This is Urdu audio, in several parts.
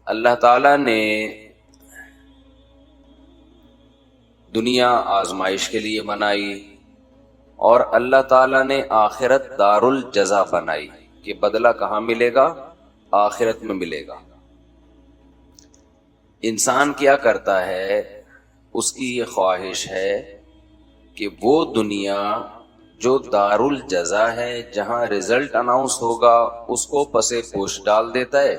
اللہ تعالیٰ نے دنیا آزمائش کے لیے بنائی اور اللہ تعالیٰ نے آخرت دار الجزا بنائی کہ بدلہ کہاں ملے گا؟ آخرت میں ملے گا۔ انسان کیا کرتا ہے؟ اس کی یہ خواہش ہے کہ وہ دنیا جو دار الجزا ہے، جہاں رزلٹ اناؤنس ہوگا، اس کو پسے پوش ڈال دیتا ہے،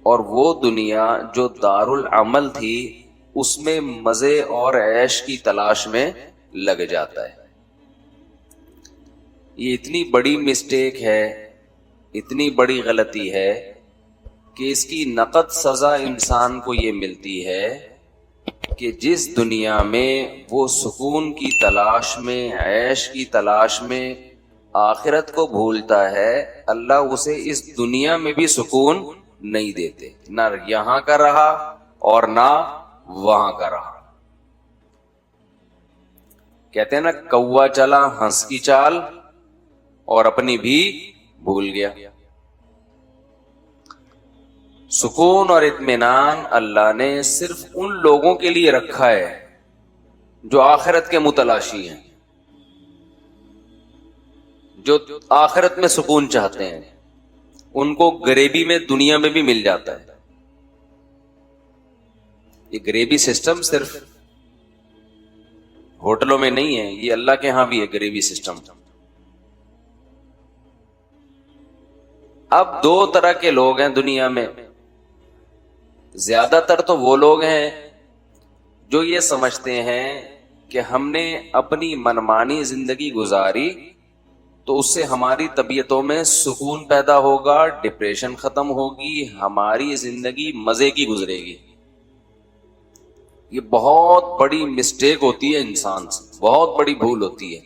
اور وہ دنیا جو دار العمل تھی اس میں مزے اور عیش کی تلاش میں لگ جاتا ہے۔ یہ اتنی بڑی مسٹیک ہے، اتنی بڑی غلطی ہے کہ اس کی نقد سزا انسان کو یہ ملتی ہے کہ جس دنیا میں وہ سکون کی تلاش میں، عیش کی تلاش میں آخرت کو بھولتا ہے، اللہ اسے اس دنیا میں بھی سکون نہیں دیتے، نہ یہاں کا رہا اور نہ وہاں کا رہا۔ کہتے ہیں نا، کوا چلا ہنس کی چال اور اپنی بھی بھول گیا۔ سکون اور اطمینان اللہ نے صرف ان لوگوں کے لیے رکھا ہے جو آخرت کے متلاشی ہیں، جو آخرت میں سکون چاہتے ہیں، ان کو غریبی میں دنیا میں بھی مل جاتا ہے۔ یہ غریبی سسٹم صرف ہوٹلوں میں نہیں ہے، یہ اللہ کے ہاں بھی ہے غریبی سسٹم۔ اب دو طرح کے لوگ ہیں دنیا میں۔ زیادہ تر تو وہ لوگ ہیں جو یہ سمجھتے ہیں کہ ہم نے اپنی منمانی زندگی گزاری تو اس سے ہماری طبیعتوں میں سکون پیدا ہوگا، ڈپریشن ختم ہوگی، ہماری زندگی مزے کی گزرے گی۔ یہ بہت بڑی مسٹیک ہوتی ہے انسان سے، بہت بڑی بھول ہوتی ہے۔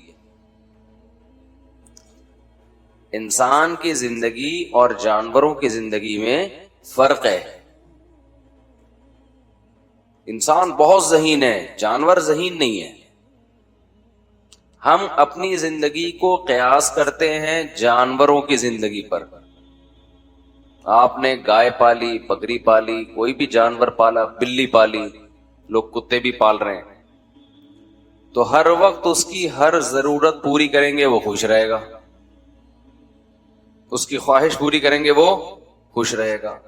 انسان کی زندگی اور جانوروں کی زندگی میں فرق ہے۔ انسان بہت ذہین ہے، جانور ذہین نہیں ہے۔ ہم اپنی زندگی کو قیاس کرتے ہیں جانوروں کی زندگی پر۔ آپ نے گائے پالی، بکری پالی، کوئی بھی جانور پالا، بلی پالی، لوگ کتے بھی پال رہے ہیں، تو ہر وقت اس کی ہر ضرورت پوری کریں گے وہ خوش رہے گا، اس کی خواہش پوری کریں گے وہ خوش رہے گا۔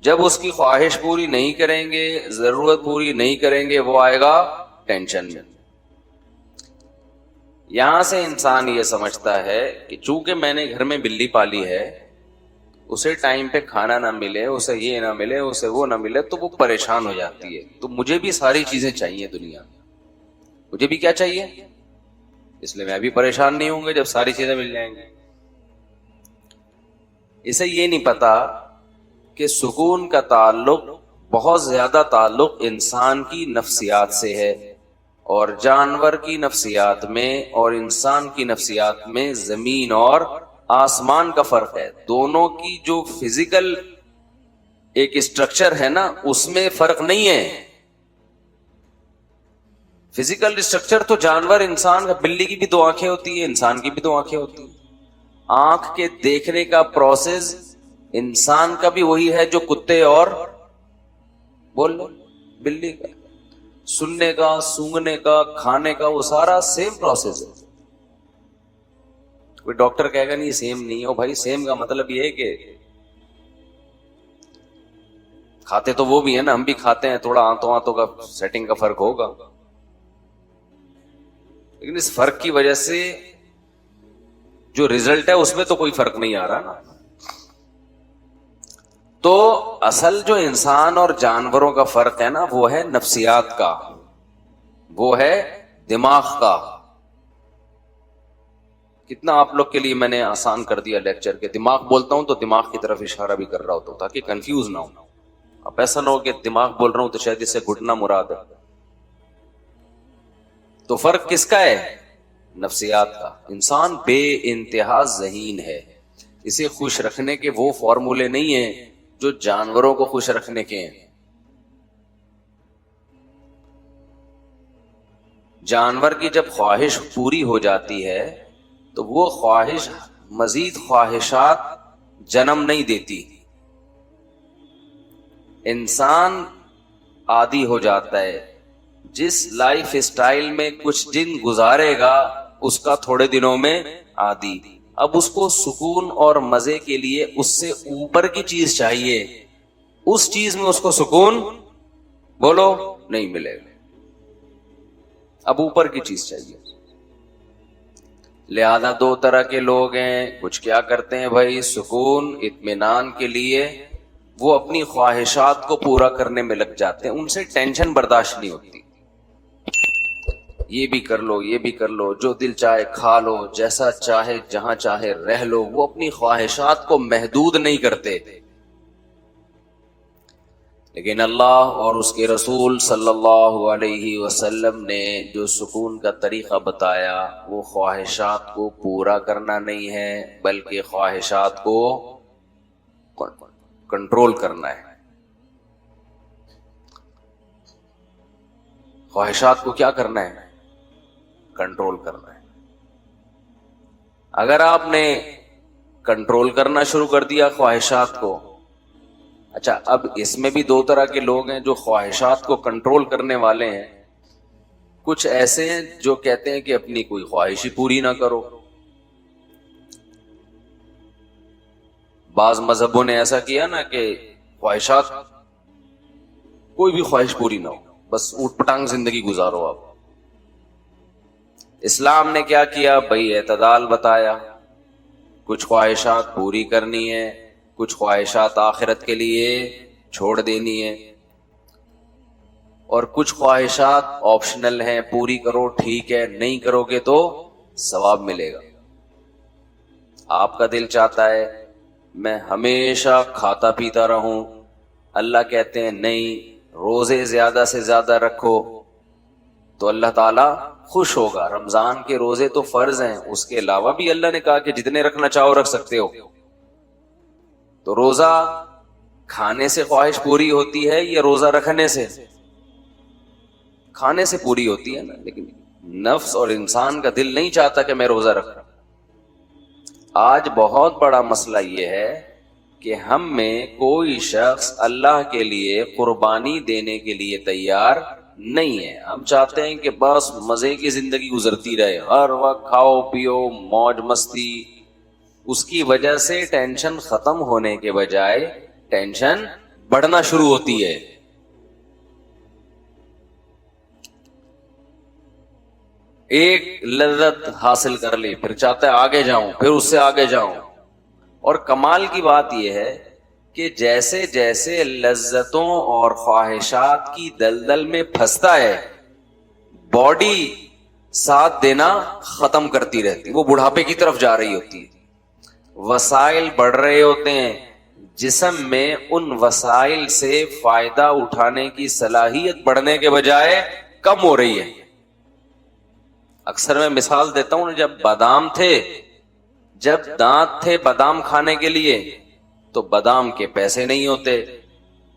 جب اس کی خواہش پوری نہیں کریں گے، ضرورت پوری نہیں کریں گے، وہ آئے گا ٹینشن میں۔ یہاں سے انسان یہ سمجھتا ہے کہ چونکہ میں نے گھر میں بلی پالی ہے، اسے ٹائم پہ کھانا نہ ملے، اسے یہ نہ ملے، اسے وہ نہ ملے، تو وہ پریشان ہو جاتی ہے۔ تو مجھے بھی ساری چیزیں چاہیے دنیا میں، مجھے بھی کیا چاہیے، اس لیے میں بھی پریشان نہیں ہوں گے جب ساری چیزیں مل جائیں گی۔ اسے یہ نہیں پتا کہ سکون کا تعلق، بہت زیادہ تعلق انسان کی نفسیات سے ہے، اور جانور کی نفسیات میں اور انسان کی نفسیات میں زمین اور آسمان کا فرق ہے۔ دونوں کی جو فزیکل ایک اسٹرکچر ہے نا، اس میں فرق نہیں ہے۔ فزیکل اسٹرکچر تو جانور، انسان کا، بلی کی بھی دو آنکھیں ہوتی ہیں، انسان کی بھی دو آنکھیں ہوتی ہیں۔ آنکھ کے دیکھنے کا پروسیس انسان کا بھی وہی ہے جو کتے اور بول لو بلی کا، سننے کا، سونگنے کا، کھانے کا، وہ سارا سیم پروسیس ہے۔ کوئی ڈاکٹر کہے گا نہیں سیم نہیں ہے، بھائی سیم کا مطلب یہ ہے کہ کھاتے تو وہ بھی ہے نا، ہم بھی کھاتے ہیں، تھوڑا آنتوں کا سیٹنگ کا فرق ہوگا، لیکن اس فرق کی وجہ سے جو ریزلٹ ہے اس میں تو کوئی فرق نہیں آ رہا نا۔ تو اصل جو انسان اور جانوروں کا فرق ہے نا، وہ ہے نفسیات کا، وہ ہے دماغ کا۔ کتنا آپ لوگ کے لیے میں نے آسان کر دیا لیکچر کے، دماغ بولتا ہوں تو دماغ کی طرف اشارہ بھی کر رہا ہوتا ہوں تاکہ کنفیوز نہ ہو۔ اب ایسا نہ ہو کہ دماغ بول رہا ہوں تو شاید اس سے گھٹنا مراد ہے۔ تو فرق کس کا ہے؟ نفسیات کا۔ انسان بے انتہا ذہین ہے، اسے خوش رکھنے کے وہ فارمولے نہیں ہیں جو جانوروں کو خوش رکھنے کے ہیں۔ جانور کی جب خواہش پوری ہو جاتی ہے تو وہ خواہش مزید خواہشات جنم نہیں دیتی، انسان عادی ہو جاتا ہے، جس لائف اسٹائل میں کچھ دن گزارے گا اس کا تھوڑے دنوں میں عادی. اب اس کو سکون اور مزے کے لیے اس سے اوپر کی چیز چاہیے، اس چیز میں اس کو سکون بولو نہیں ملے گا، اب اوپر کی چیز چاہیے. لہذا دو طرح کے لوگ ہیں، کچھ کیا کرتے ہیں بھائی، سکون اطمینان کے لیے وہ اپنی خواہشات کو پورا کرنے میں لگ جاتے ہیں، ان سے ٹینشن برداشت نہیں ہوتی. یہ بھی کر لو، یہ بھی کر لو، جو دل چاہے کھا لو، جیسا چاہے جہاں چاہے رہ لو، وہ اپنی خواہشات کو محدود نہیں کرتے. لیکن اللہ اور اس کے رسول صلی اللہ علیہ وسلم نے جو سکون کا طریقہ بتایا وہ خواہشات کو پورا کرنا نہیں ہے بلکہ خواہشات کو کنٹرول کرنا ہے. خواہشات کو کیا کرنا ہے؟ کنٹرول کرنا ہے. اگر آپ نے کنٹرول کرنا شروع کر دیا خواہشات کو، اچھا اب اس میں بھی دو طرح کے لوگ ہیں جو خواہشات کو کنٹرول کرنے والے ہیں. کچھ ایسے ہیں جو کہتے ہیں کہ اپنی کوئی خواہش ہی پوری نہ کرو. بعض مذہبوں نے ایسا کیا نا کہ خواہشات، کوئی بھی خواہش پوری نہ ہو، بس اوٹ پٹانگ زندگی گزارو. آپ اسلام نے کیا کیا بھائی؟ اعتدال بتایا. کچھ خواہشات پوری کرنی ہے، کچھ خواہشات آخرت کے لیے چھوڑ دینی ہے، اور کچھ خواہشات آپشنل ہیں، پوری کرو ٹھیک ہے، نہیں کرو گے تو ثواب ملے گا. آپ کا دل چاہتا ہے میں ہمیشہ کھاتا پیتا رہوں، اللہ کہتے ہیں نہیں، روزے زیادہ سے زیادہ رکھو تو اللہ تعالیٰ خوش ہوگا. رمضان کے روزے تو فرض ہیں، اس کے علاوہ بھی اللہ نے کہا کہ جتنے رکھنا چاہو رکھ سکتے ہو. تو روزہ کھانے سے خواہش پوری ہوتی ہے یا روزہ رکھنے سے؟ کھانے سے پوری ہوتی ہے نا، لیکن نفس اور انسان کا دل نہیں چاہتا کہ میں روزہ رکھوں. آج بہت بڑا مسئلہ یہ ہے کہ ہم میں کوئی شخص اللہ کے لیے قربانی دینے کے لیے تیار نہیں ہے. ہم چاہتے ہیں کہ بس مزے کی زندگی گزرتی رہے، ہر وقت کھاؤ پیو موج مستی. اس کی وجہ سے ٹینشن ختم ہونے کے بجائے ٹینشن بڑھنا شروع ہوتی ہے. ایک لذت حاصل کر لی، پھر چاہتا ہے آگے جاؤں، پھر اس سے آگے جاؤں. اور کمال کی بات یہ ہے کہ جیسے جیسے لذتوں اور خواہشات کی دلدل میں پھنستا ہے، باڈی ساتھ دینا ختم کرتی رہتی، وہ بڑھاپے کی طرف جا رہی ہوتی ہے. وسائل بڑھ رہے ہوتے ہیں، جسم میں ان وسائل سے فائدہ اٹھانے کی صلاحیت بڑھنے کے بجائے کم ہو رہی ہے. اکثر میں مثال دیتا ہوں، جب بادام تھے، جب دانت تھے بادام کھانے کے لیے تو بادام کے پیسے نہیں ہوتے،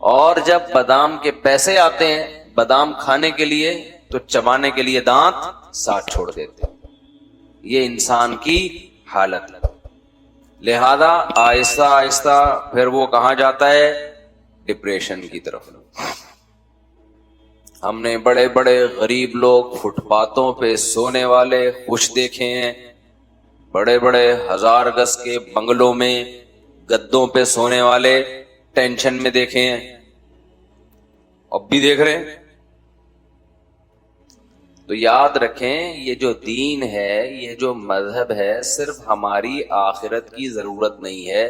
اور جب بادام کے پیسے آتے ہیں بادام کھانے کے لیے تو چبانے کے لیے دانت ساتھ چھوڑ دیتے. یہ انسان کی حالت ہے. لہذا آہستہ آہستہ پھر وہ کہاں جاتا ہے؟ ڈپریشن کی طرف. ہم نے بڑے بڑے غریب لوگ فٹ پاتھوں پہ سونے والے خوش دیکھے ہیں، بڑے بڑے 1000 گز کے بنگلوں میں گدوں پہ سونے والے ٹینشن میں دیکھے ہیں، اب بھی دیکھ رہے ہیں. تو یاد رکھیں یہ جو دین ہے، یہ جو مذہب ہے، صرف ہماری آخرت کی ضرورت نہیں ہے،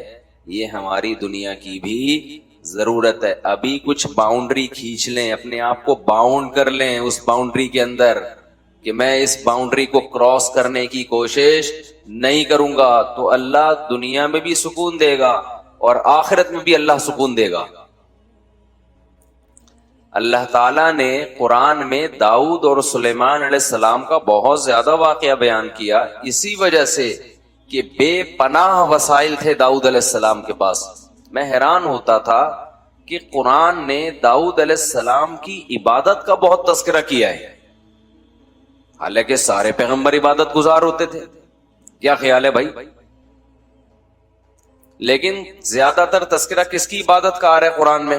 یہ ہماری دنیا کی بھی ضرورت ہے. ابھی کچھ باؤنڈری کھینچ لیں، اپنے آپ کو باؤنڈ کر لیں اس باؤنڈری کے اندر کہ میں اس باؤنڈری کو کراس کرنے کی کوشش نہیں کروں گا، تو اللہ دنیا میں بھی سکون دے گا اور آخرت میں بھی اللہ سکون دے گا. اللہ تعالیٰ نے قرآن میں داؤد اور سلیمان علیہ السلام کا بہت زیادہ واقعہ بیان کیا، اسی وجہ سے کہ بے پناہ وسائل تھے داؤد علیہ السلام کے پاس. میں حیران ہوتا تھا کہ قرآن نے داؤد علیہ السلام کی عبادت کا بہت تذکرہ کیا ہے، حالانکہ سارے پیغمبر عبادت گزار ہوتے تھے. کیا خیال ہے بھائی؟ لیکن زیادہ تر تذکرہ کس کی عبادت کا آ رہا ہے قرآن میں؟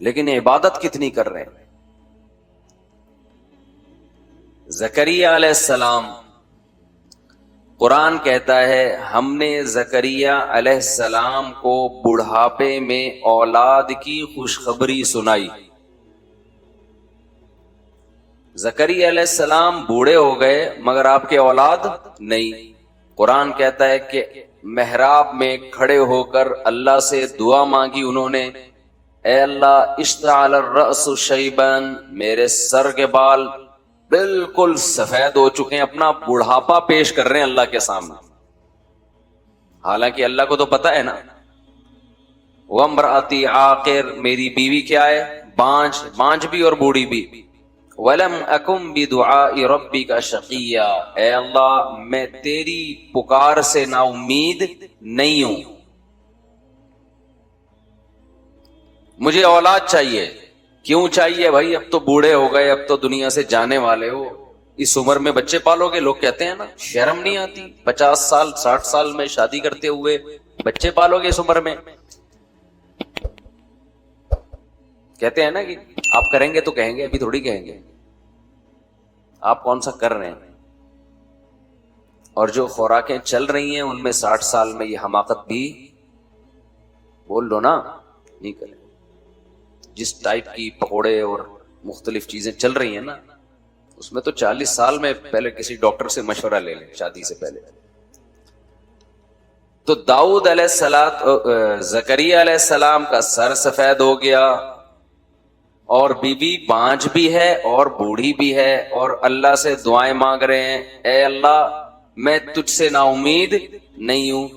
لیکن عبادت کتنی کر رہے ہیں. زکریا علیہ السلام، قرآن کہتا ہے ہم نے زکریا علیہ السلام کو بڑھاپے میں اولاد کی خوشخبری سنائی. زکریا علیہ السلام بوڑھے ہو گئے مگر آپ کے اولاد نہیں. قرآن کہتا ہے کہ محراب میں کھڑے ہو کر اللہ سے دعا مانگی انہوں نے، اے اللہ اشتعل الرأس شیباً، میرے سر کے بال بالکل سفید ہو چکے ہیں، اپنا بڑھاپا پیش کر رہے ہیں اللہ کے سامنے. حالانکہ اللہ کو تو پتا ہے نا. وامرأتی عاقر، میری بیوی کیا ہے؟ بانجھ بھی اور بوڑھی بھی. ولم اکم بدعاء ربک شقیا، اے اللہ میں تیری پکار سے نا امید نہیں ہوں، مجھے اولاد چاہیے. کیوں چاہیے بھائی؟ اب تو بوڑھے ہو گئے، اب تو دنیا سے جانے والے ہو، اس عمر میں بچے پالو گے؟ لوگ کہتے ہیں نا، شرم نہیں آتی 50 سال 60 سال میں شادی کرتے ہوئے بچے پالو گے اس عمر میں؟ کہتے ہیں نا کہ آپ کریں گے تو کہیں گے، ابھی تھوڑی کہیں گے. آپ کون سا کر رہے ہیں؟ اور جو خوراکیں چل رہی ہیں ان میں 60 سال میں یہ حماقت بھی بول لو نا نہیں کریں. جس ٹائپ کی پکوڑے اور مختلف چیزیں چل رہی ہیں نا، اس میں تو 40 سال میں پہلے کسی ڈاکٹر سے مشورہ لے لیں شادی سے پہلے. تو داؤد علیہ السلام، زکریا علیہ السلام کا سر سفید ہو گیا اور بیوی بانجھ بھی ہے اور بوڑھی بھی ہے، اور اللہ سے دعائیں مانگ رہے ہیں، اے اللہ میں تجھ سے نا امید نہیں ہوں.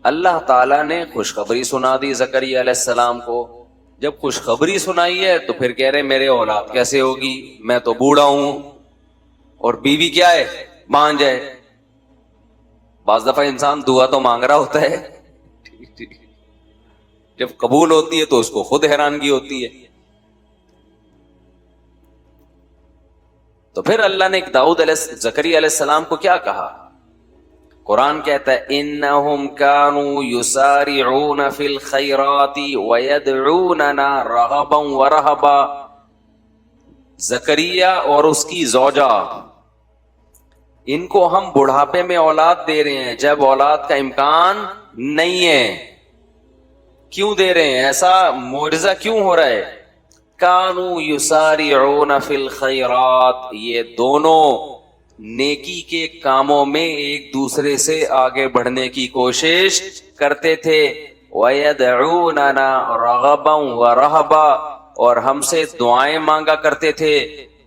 اللہ تعالیٰ نے خوشخبری سنا دی زکریا علیہ السلام کو. جب خوشخبری سنائی ہے تو پھر کہہ رہے میرے اولاد کیسے ہوگی، میں تو بوڑھا ہوں اور بیوی کیا ہے؟ بانجھ ہے. بعض دفعہ انسان دعا تو مانگ رہا ہوتا ہے، جب قبول ہوتی ہے تو اس کو خود حیرانگی ہوتی ہے. تو پھر اللہ نے زکریا علیہ السلام کو کیا کہا؟ قرآن کہتا ہے انہم کانوا یسارعون فی الخیرات ویدعوننا رغبا ورہبا. زکریا اور اس کی زوجہ، ان کو ہم بڑھاپے میں اولاد دے رہے ہیں جب اولاد کا امکان نہیں ہے. کیوں دے رہے ہیں؟ ایسا معجزہ کیوں ہو رہا ہے؟ کانوا یسارعون فی الخیرات، یہ دونوں نیکی کے کاموں میں ایک دوسرے سے آگے بڑھنے کی کوشش کرتے تھے. وَيَدْعُونَنَا رَغَبًا وَرَهْبًا، اور ہم سے دعائیں مانگا کرتے تھے،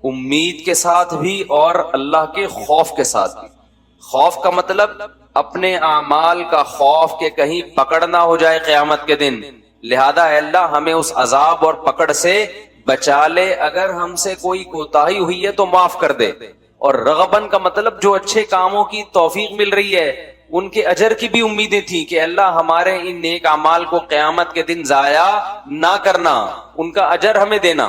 امید کے ساتھ بھی اور اللہ کے خوف کے ساتھ بھی. خوف کا مطلب اپنے اعمال کا خوف کہ کہیں پکڑ نہ ہو جائے قیامت کے دن، لہذا اے اللہ ہمیں اس عذاب اور پکڑ سے بچا لے، اگر ہم سے کوئی کوتاہی ہوئی ہے تو معاف کر دے. اور رغبن کا مطلب جو اچھے کاموں کی توفیق مل رہی ہے ان کے اجر کی بھی امیدیں تھیں کہ اللہ ہمارے ان نیک اعمال کو قیامت کے دن ضائع نہ کرنا، ان کا اجر ہمیں دینا.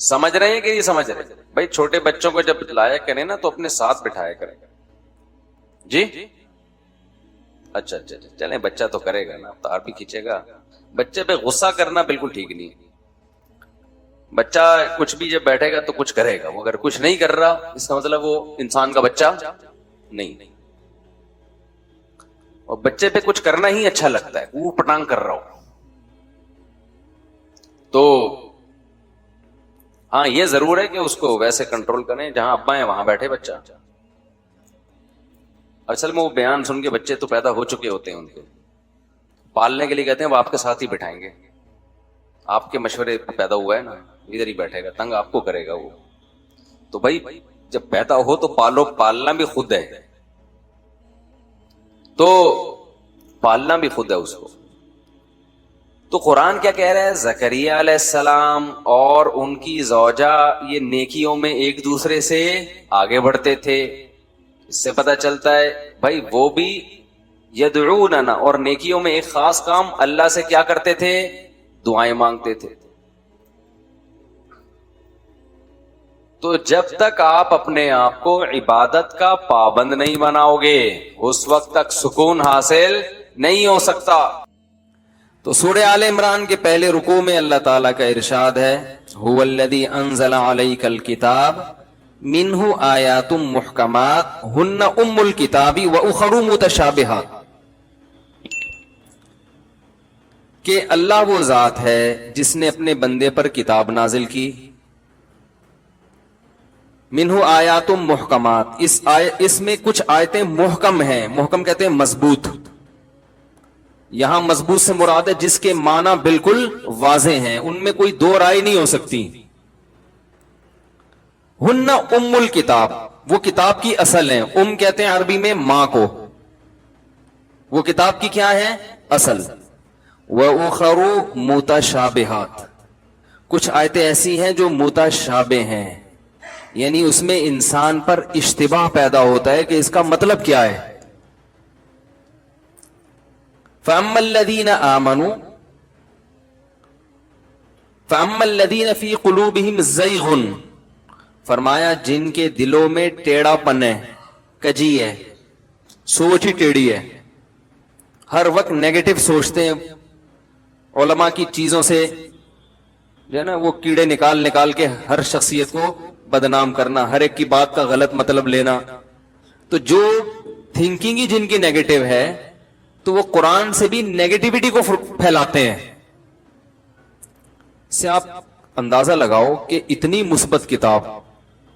سمجھ رہے ہیں کہ نہیں سمجھ رہے؟ بھائی چھوٹے بچوں کو جب لایا کریں نا تو اپنے ساتھ بٹھایا کریں. جی اچھا چلیں، بچہ تو کرے گا نا، تار بھی کھینچے گا. بچے پہ غصہ کرنا بالکل ٹھیک نہیں. بچہ کچھ بھی جب بیٹھے گا تو کچھ کرے گا، وہ اگر کچھ نہیں کر رہا اس کا مطلب وہ انسان کا بچہ نہیں. اور بچے پہ کچھ کرنا ہی اچھا لگتا ہے، وہ پٹانگ کر رہا ہو تو ہاں یہ ضرور ہے کہ اس کو ویسے کنٹرول کریں جہاں ابا ہیں وہاں بیٹھے بچہ. اصل میں وہ بیان سن کے بچے تو پیدا ہو چکے ہوتے ہیں، ان کے پالنے کے لیے کہتے ہیں وہ آپ کے ساتھ ہی بٹھائیں گے، آپ کے مشورے پیدا ہوا ہے نا، ادھر ہی بیٹھے گا، تنگ آپ کو کرے گا وہ. تو بھائی جب پیدا ہو تو پالو، پالنا بھی خود ہے، تو پالنا بھی خود ہے اس کو. تو قرآن کیا کہہ رہا ہے؟ زکریا علیہ السلام اور ان کی زوجہ یہ نیکیوں میں ایک دوسرے سے آگے بڑھتے تھے. اس سے پتہ چلتا ہے بھائی وہ بھی یدعوننا، اور نیکیوں میں ایک خاص کام اللہ سے کیا کرتے تھے؟ دعائیں مانگتے تھے. تو جب تک آپ اپنے آپ کو عبادت کا پابند نہیں بناؤ گے اس وقت تک سکون حاصل نہیں ہو سکتا. تو سورہ آل عمران کے پہلے رکوع میں اللہ تعالیٰ کا ارشاد ہے هو الذی انزل علیک الکتاب منہ آیات محکمات ہن ام الکتاب واخر متشابہات، کہ اللہ وہ ذات ہے جس نے اپنے بندے پر کتاب نازل کی، منہ آیات محکمات، اس میں کچھ آیتیں محکم ہیں، محکم کہتے ہیں مضبوط، یہاں مضبوط سے مراد ہے جس کے معنی بالکل واضح ہیں، ان میں کوئی دو رائے نہیں ہو سکتی۔ ہن ام الکتاب، وہ کتاب کی اصل ہیں، ام کہتے ہیں عربی میں ماں کو، وہ کتاب کی کیا ہے؟ اصل۔ وَأُخَرُ مُتَشَابِهَاتٌ، کچھ آیتیں ایسی ہیں جو متشابہ ہیں، یعنی اس میں انسان پر اشتباہ پیدا ہوتا ہے کہ اس کا مطلب کیا ہے۔ فَأَمَّا الَّذِينَ آمَنُوا فَأَمَّا الَّذِينَ فِي قُلُوبِهِمْ زَيْغٌ، فرمایا جن کے دلوں میں ٹیڑھا پن ہے، کجی ہے، سوچ ہی ٹیڑھی ہے، ہر وقت نیگیٹو سوچتے ہیں، علماء کی چیزوں سے جو ہے نا وہ کیڑے نکال کے ہر شخصیت کو بدنام کرنا، ہر ایک کی بات کا غلط مطلب لینا، تو جو تھنکنگ ہی جن کی نیگیٹو ہے تو وہ قرآن سے بھی نیگیٹیوٹی کو پھیلاتے ہیں۔ سے آپ اندازہ لگاؤ کہ اتنی مثبت کتاب،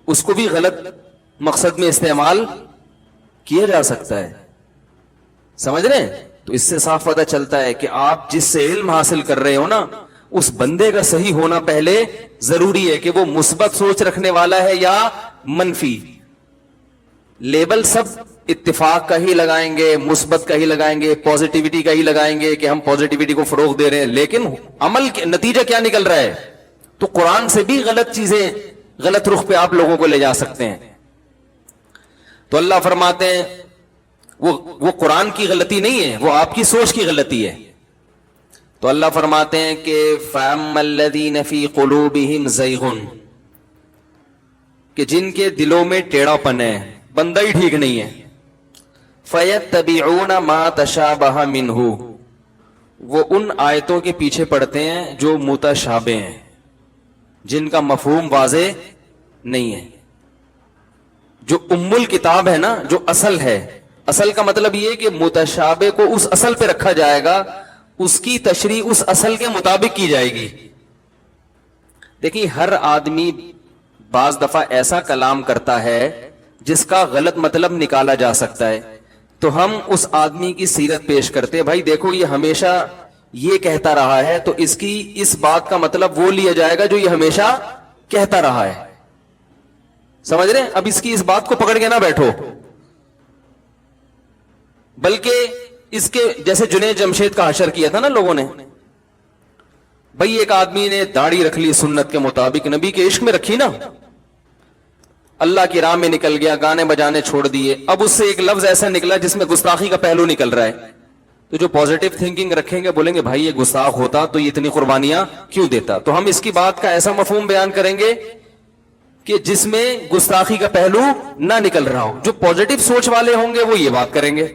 اس کو بھی غلط مقصد میں استعمال کیا جا سکتا ہے، سمجھ رہے ہیں؟ تو اس سے صاف پتہ چلتا ہے کہ آپ جس سے علم حاصل کر رہے ہو نا، اس بندے کا صحیح ہونا پہلے ضروری ہے کہ وہ مثبت سوچ رکھنے والا ہے یا منفی۔ لیبل سب اتفاق کا ہی لگائیں گے، مثبت کا ہی لگائیں گے، پازیٹیوٹی کا ہی لگائیں گے کہ ہم پازیٹیوٹی کو فروغ دے رہے ہیں، لیکن عمل کے نتیجہ کیا نکل رہا ہے؟ تو قرآن سے بھی غلط چیزیں غلط رخ پہ آپ لوگوں کو لے جا سکتے ہیں۔ تو اللہ فرماتے ہیں وہ قرآن کی غلطی نہیں ہے، وہ آپ کی سوچ کی غلطی ہے۔ تو اللہ فرماتے ہیں کہ فَأَمَّا الَّذِينَ فِي قُلُوبِهِمْ زَيْغٌ، کہ جن کے دلوں میں ٹیڑھا پن ہے، بندہ ہی ٹھیک نہیں ہے، فَيَتَّبِعُونَ مَا تَشَابَهَ مِنْهُ، وہ ان آیتوں کے پیچھے پڑتے ہیں جو متشابہ ہیں، جن کا مفہوم واضح نہیں ہے۔ جو ام الکتاب ہے نا، جو اصل ہے، اصل کا مطلب یہ کہ متشابہ کو اس اصل پہ رکھا جائے گا، اس کی تشریح اس اصل کے مطابق کی جائے گی۔ دیکھیں ہر آدمی بعض دفعہ ایسا کلام کرتا ہے جس کا غلط مطلب نکالا جا سکتا ہے، تو ہم اس آدمی کی سیرت پیش کرتے ہیں، بھائی دیکھو یہ ہمیشہ یہ کہتا رہا ہے، تو اس کی اس بات کا مطلب وہ لیا جائے گا جو یہ ہمیشہ کہتا رہا ہے، سمجھ رہے ہیں؟ اب اس کی اس بات کو پکڑ کے نہ بیٹھو، بلکہ اس کے جیسے جنید جمشید کا حشر کیا تھا نا لوگوں نے، بھئی ایک آدمی نے داڑھی رکھ لی سنت کے مطابق، نبی کے عشق میں رکھی نا، اللہ کی راہ میں نکل گیا، گانے بجانے چھوڑ دیے، اب اس سے ایک لفظ ایسا نکلا جس میں گستاخی کا پہلو نکل رہا ہے، تو جو پازیٹیو تھنکنگ رکھیں گے بولیں گے بھائی یہ گستاخ ہوتا تو یہ اتنی قربانیاں کیوں دیتا، تو ہم اس کی بات کا ایسا مفہوم بیان کریں گے کہ جس میں گستاخی کا پہلو نہ نکل رہا ہو۔ جو پازیٹیو سوچ والے ہوں گے وہ یہ بات کریں گے،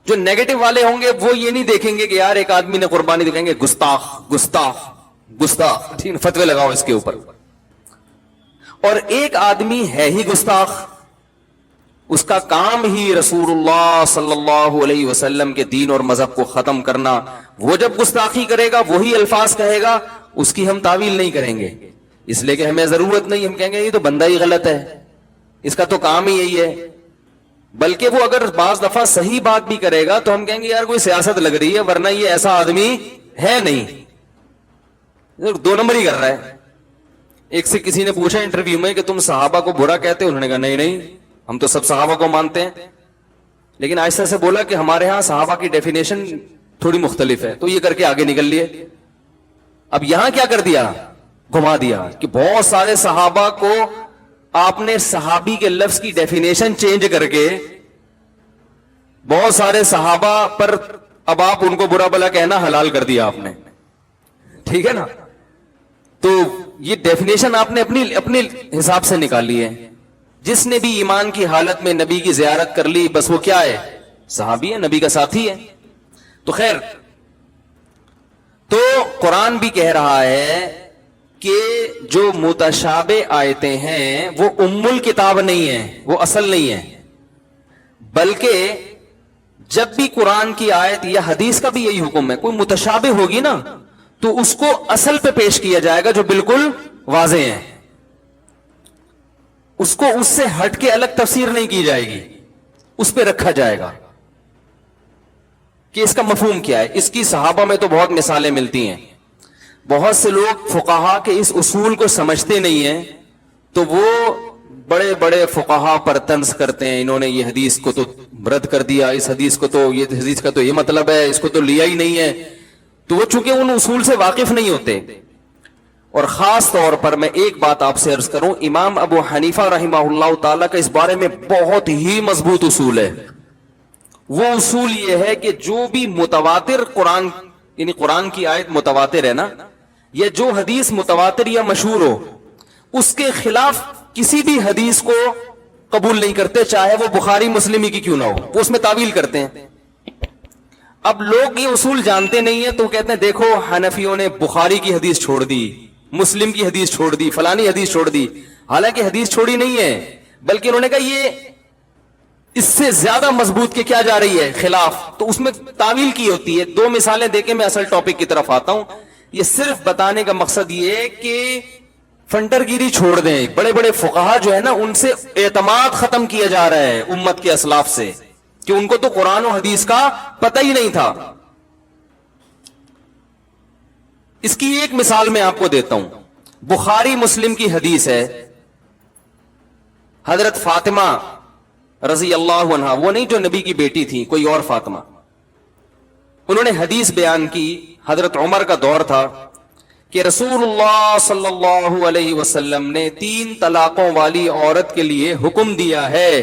جو نیگیٹو والے ہوں گے وہ یہ نہیں دیکھیں گے کہ یار ایک آدمی نے قربانی دکھائیں گے، گستاخ گستاخ گستاخ، ٹھیک، فتوے لگاؤ اس کے اوپر۔ اور ایک آدمی ہے ہی گستاخ، اس کا کام ہی رسول اللہ صلی اللہ علیہ وسلم کے دین اور مذہب کو ختم کرنا، وہ جب گستاخی کرے گا وہی الفاظ کہے گا، اس کی ہم تعویل نہیں کریں گے، اس لیے کہ ہمیں ضرورت نہیں، ہم کہیں گے یہ تو بندہ ہی غلط ہے، اس کا تو کام ہی یہی ہے۔ بلکہ وہ اگر بعض دفعہ صحیح بات بھی کرے گا تو ہم کہیں گے یار کوئی سیاست لگ رہی ہے، ورنہ یہ ایسا آدمی ہے نہیں، دو نمبر ہی کر رہا ہے۔ ایک سے کسی نے پوچھا انٹرویو میں کہ تم صحابہ کو برا کہتے ہو، انہوں نے کہا نہیں نہیں، ہم تو سب صحابہ کو مانتے ہیں، لیکن آہستہ سے بولا کہ ہمارے ہاں صحابہ کی ڈیفینیشن تھوڑی مختلف ہے، تو یہ کر کے آگے نکل لیے۔ اب یہاں کیا کر دیا، گھما دیا کہ بہت سارے صحابہ کو آپ نے صحابی کے لفظ کی ڈیفینیشن چینج کر کے بہت سارے صحابہ پر اب آپ ان کو برا بلا کہنا حلال کر دیا آپ نے، ٹھیک ہے نا؟ تو یہ ڈیفینیشن آپ نے اپنے حساب سے نکالی ہے۔ جس نے بھی ایمان کی حالت میں نبی کی زیارت کر لی بس وہ کیا ہے، صحابی ہے، نبی کا ساتھی ہے۔ تو خیر تو قرآن بھی کہہ رہا ہے کہ جو متشابہ آیتیں ہیں وہ ام الکتاب نہیں ہیں، وہ اصل نہیں ہے، بلکہ جب بھی قرآن کی آیت یا حدیث کا بھی یہی حکم ہے، کوئی متشابہ ہوگی نا تو اس کو اصل پہ پیش کیا جائے گا جو بالکل واضح ہے، اس کو اس سے ہٹ کے الگ تفسیر نہیں کی جائے گی، اس پہ رکھا جائے گا کہ اس کا مفہوم کیا ہے۔ اس کی صحابہ میں تو بہت مثالیں ملتی ہیں، بہت سے لوگ فقہا کے اس اصول کو سمجھتے نہیں ہیں تو وہ بڑے بڑے فقہا پر طنز کرتے ہیں، انہوں نے یہ حدیث کو تو رد کر دیا، اس حدیث کو تو یہ حدیث کا تو یہ مطلب ہے، اس کو تو لیا ہی نہیں ہے۔ تو وہ چونکہ ان اصول سے واقف نہیں ہوتے۔ اور خاص طور پر میں ایک بات آپ سے عرض کروں، امام ابو حنیفہ رحمہ اللہ تعالیٰ کا اس بارے میں بہت ہی مضبوط اصول ہے۔ وہ اصول یہ ہے کہ جو بھی متواتر قرآن، یعنی قرآن کی آیت متواتر ہے نا، یا جو حدیث متواتر یا مشہور ہو، اس کے خلاف کسی بھی حدیث کو قبول نہیں کرتے، چاہے وہ بخاری مسلم ہی کی کیوں نہ ہو، وہ اس میں تعویل کرتے ہیں۔ اب لوگ یہ اصول جانتے نہیں ہیں تو کہتے ہیں دیکھو حنفیوں نے بخاری کی حدیث چھوڑ دی، مسلم کی حدیث چھوڑ دی، فلانی حدیث چھوڑ دی، حالانکہ حدیث چھوڑی نہیں ہے، بلکہ انہوں نے کہا یہ اس سے زیادہ مضبوط کے کیا جا رہی ہے خلاف، تو اس میں تعویل کی ہوتی ہے۔ دو مثالیں دے کے میں اصل ٹاپک کی طرف آتا ہوں۔ یہ صرف بتانے کا مقصد یہ ہے کہ فنٹر گیری چھوڑ دیں، بڑے بڑے فقہا جو ہے نا ان سے اعتماد ختم کیا جا رہا ہے امت کے اسلاف سے، کہ ان کو تو قرآن و حدیث کا پتہ ہی نہیں تھا۔ اس کی ایک مثال میں آپ کو دیتا ہوں، بخاری مسلم کی حدیث ہے، حضرت فاطمہ رضی اللہ عنہا، وہ نہیں جو نبی کی بیٹی تھی، کوئی اور فاطمہ، انہوں نے حدیث بیان کی، حضرت عمر کا دور تھا، کہ رسول اللہ صلی اللہ علیہ وسلم نے 3 طلاقوں والی عورت کے لیے حکم دیا ہے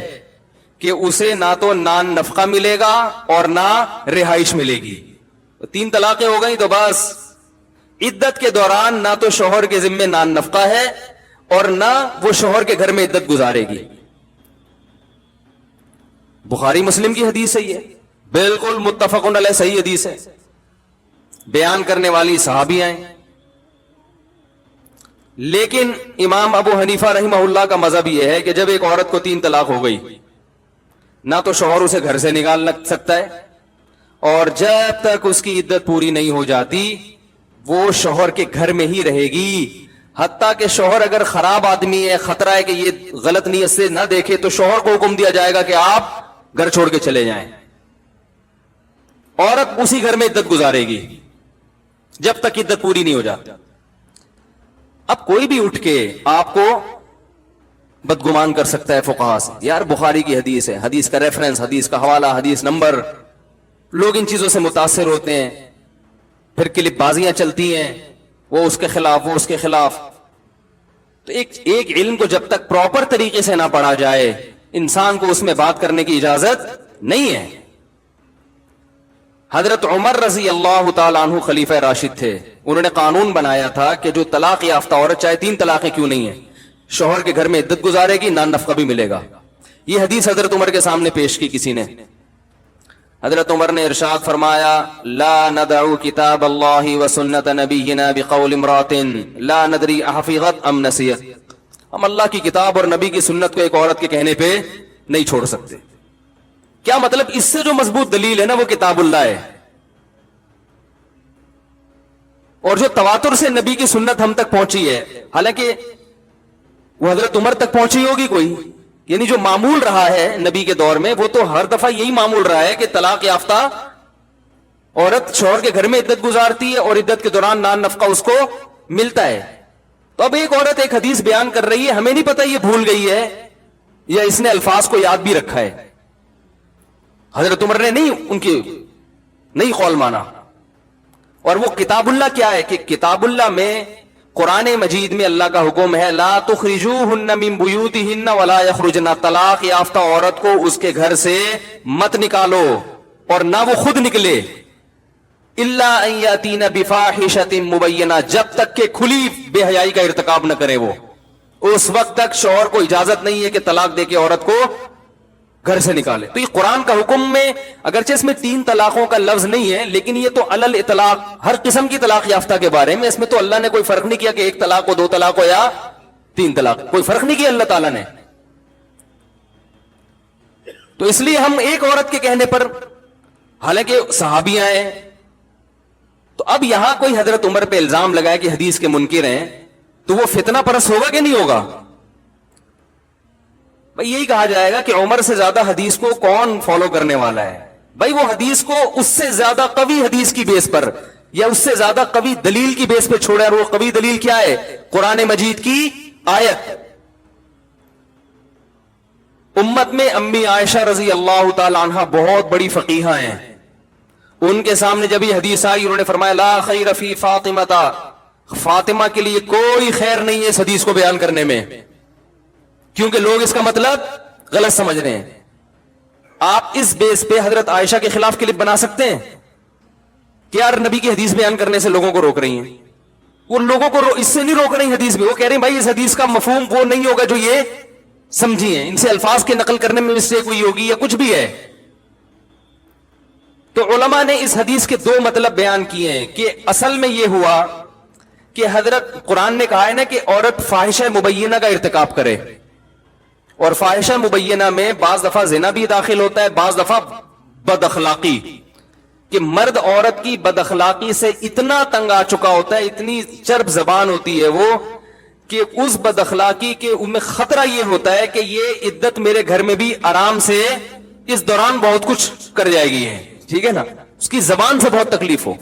کہ اسے نہ تو نان نفقہ ملے گا اور نہ رہائش ملے گی۔ 3 طلاقیں ہو گئی تو بس عدت کے دوران نہ تو شوہر کے ذمے نان نفقہ ہے اور نہ وہ شوہر کے گھر میں عدت گزارے گی۔ بخاری مسلم کی حدیث ہے، یہ بالکل متفق علیہ صحیح حدیث ہے، بیان کرنے والی صحابیاں ہیں۔ لیکن امام ابو حنیفہ رحمہ اللہ کا مذہب یہ ہے کہ جب ایک عورت کو 3 طلاق ہو گئی، نہ تو شوہر اسے گھر سے نکال سکتا ہے، اور جب تک اس کی عدت پوری نہیں ہو جاتی وہ شوہر کے گھر میں ہی رہے گی، حتیٰ کہ شوہر اگر خراب آدمی ہے، خطرہ ہے کہ یہ غلط نیت سے نہ دیکھے، تو شوہر کو حکم دیا جائے گا کہ آپ گھر چھوڑ کے چلے جائیں، عورت اسی گھر میں عدت گزارے گی جب تک عدت پوری نہیں ہو جاتی۔ اب کوئی بھی اٹھ کے آپ کو بدگمان کر سکتا ہے فقہا سے، یار بخاری کی حدیث ہے، حدیث کا ریفرنس، حدیث کا حوالہ، حدیث نمبر، لوگ ان چیزوں سے متاثر ہوتے ہیں، پھر کلپ بازیاں چلتی ہیں، وہ اس کے خلاف، وہ اس کے خلاف۔ تو ایک علم کو جب تک پراپر طریقے سے نہ پڑھا جائے، انسان کو اس میں بات کرنے کی اجازت نہیں ہے۔ حضرت عمر رضی اللہ تعالیٰ عنہ خلیفہ راشد تھے، انہوں نے قانون بنایا تھا کہ جو طلاق یافتہ عورت چاہے 3 طلاقیں کیوں نہیں ہیں، شوہر کے گھر میں عدت گزارے گی، نان نفقہ بھی ملے گا۔ یہ حدیث حضرت عمر کے سامنے پیش کی کسی نے، حضرت عمر نے ارشاد فرمایا، لا ندعو کتاب اللہ و سنت نبینا بقول امرات لا ندری احفظت ام نسیت، ہم اللہ کی کتاب اور نبی کی سنت کو ایک عورت کے کہنے پہ نہیں چھوڑ سکتے۔ کیا مطلب؟ اس سے جو مضبوط دلیل ہے نا وہ کتاب اللہ ہے، اور جو تواتر سے نبی کی سنت ہم تک پہنچی ہے، حالانکہ وہ حضرت عمر تک پہنچی ہوگی کوئی، یعنی جو معمول رہا ہے نبی کے دور میں، وہ تو ہر دفعہ یہی معمول رہا ہے کہ طلاق یافتہ عورت شوہر کے گھر میں عدت گزارتی ہے اور عدت کے دوران نان نفقہ اس کو ملتا ہے۔ تو اب ایک عورت ایک حدیث بیان کر رہی ہے، ہمیں نہیں پتا یہ بھول گئی ہے یا اس نے الفاظ کو یاد بھی رکھا ہے، حضرت عمر نے نہیں قول مانا۔ اور وہ کتاب اللہ کیا ہے کہ کتاب اللہ میں، قرآن مجید میں اللہ کا حکم ہے، لا تخرجوہن من بیوتہن ولا یخرجن، طلاق یافتہ عورت کو اس کے گھر سے مت نکالو اور نہ وہ خود نکلے، الا ان یاتین بفاحشۃ مبینہ، جب تک کہ کھلی بے حیائی کا ارتکاب نہ کرے وہ، اس وقت تک شوہر کو اجازت نہیں ہے کہ طلاق دے کے عورت کو گھر سے نکالے. تو یہ قرآن کا حکم میں اگرچہ اس میں 3 طلاقوں کا لفظ نہیں ہے، لیکن یہ تو علل اطلاق ہر قسم کی طلاق یافتہ کے بارے میں، اس میں تو اللہ نے کوئی فرق نہیں کیا کہ 1 طلاق ہو، 2 طلاق ہو یا 3 طلاق، کوئی فرق نہیں کیا اللہ تعالیٰ نے. تو اس لیے ہم ایک عورت کے کہنے پر، حالانکہ صحابیاں ہیں، تو اب یہاں کوئی حضرت عمر پہ الزام لگائے کہ حدیث کے منکر ہیں، تو وہ فتنہ پرست ہوگا کہ نہیں ہوگا؟ بھائی یہی کہا جائے گا کہ عمر سے زیادہ حدیث کو کون فالو کرنے والا ہے. بھائی وہ حدیث کو اس سے زیادہ قوی حدیث کی بیس پر یا اس سے زیادہ قوی دلیل کی بیس پہ چھوڑے، اور وہ قوی دلیل کیا ہے؟ قرآن مجید کی آیت. امت میں امی عائشہ رضی اللہ تعالی عنہ بہت بڑی فقیہہ ہیں. ان کے سامنے جب یہ حدیث آئی، انہوں نے فرمایا لا خیر فی فاطمہ، فاطمہ کے لیے کوئی خیر نہیں ہے اس حدیث کو بیان کرنے میں، کیونکہ لوگ اس کا مطلب غلط سمجھ رہے ہیں. آپ اس بیس پہ حضرت عائشہ کے خلاف کلپ بنا سکتے ہیں کہ یار نبی کی حدیث بیان کرنے سے لوگوں کو روک رہی ہیں. وہ لوگوں کو اس سے نہیں روک رہی حدیث بھی، وہ کہہ رہے ہیں بھائی اس حدیث کا مفہوم وہ نہیں ہوگا جو یہ سمجھی ہیں، ان سے الفاظ کے نقل کرنے میں مسٹیک ہوئی ہوگی یا کچھ بھی ہے. تو علماء نے اس حدیث کے 2 مطلب بیان کیے ہیں کہ اصل میں یہ ہوا کہ حضرت قرآن نے کہا ہے نا کہ عورت فاحشہ مبینہ کا ارتکاب کرے، اور فاحشہ مبینہ میں بعض دفعہ زنا بھی داخل ہوتا ہے، بعض دفعہ بد اخلاقی، کہ مرد عورت کی بد اخلاقی سے اتنا تنگ آ چکا ہوتا ہے، اتنی چرب زبان ہوتی ہے وہ، کہ اس بد اخلاقی کے میں خطرہ یہ ہوتا ہے کہ یہ عدت میرے گھر میں بھی آرام سے اس دوران بہت کچھ کر جائے گی ہے، ٹھیک ہے نا، اس کی زبان سے بہت تکلیف ہو.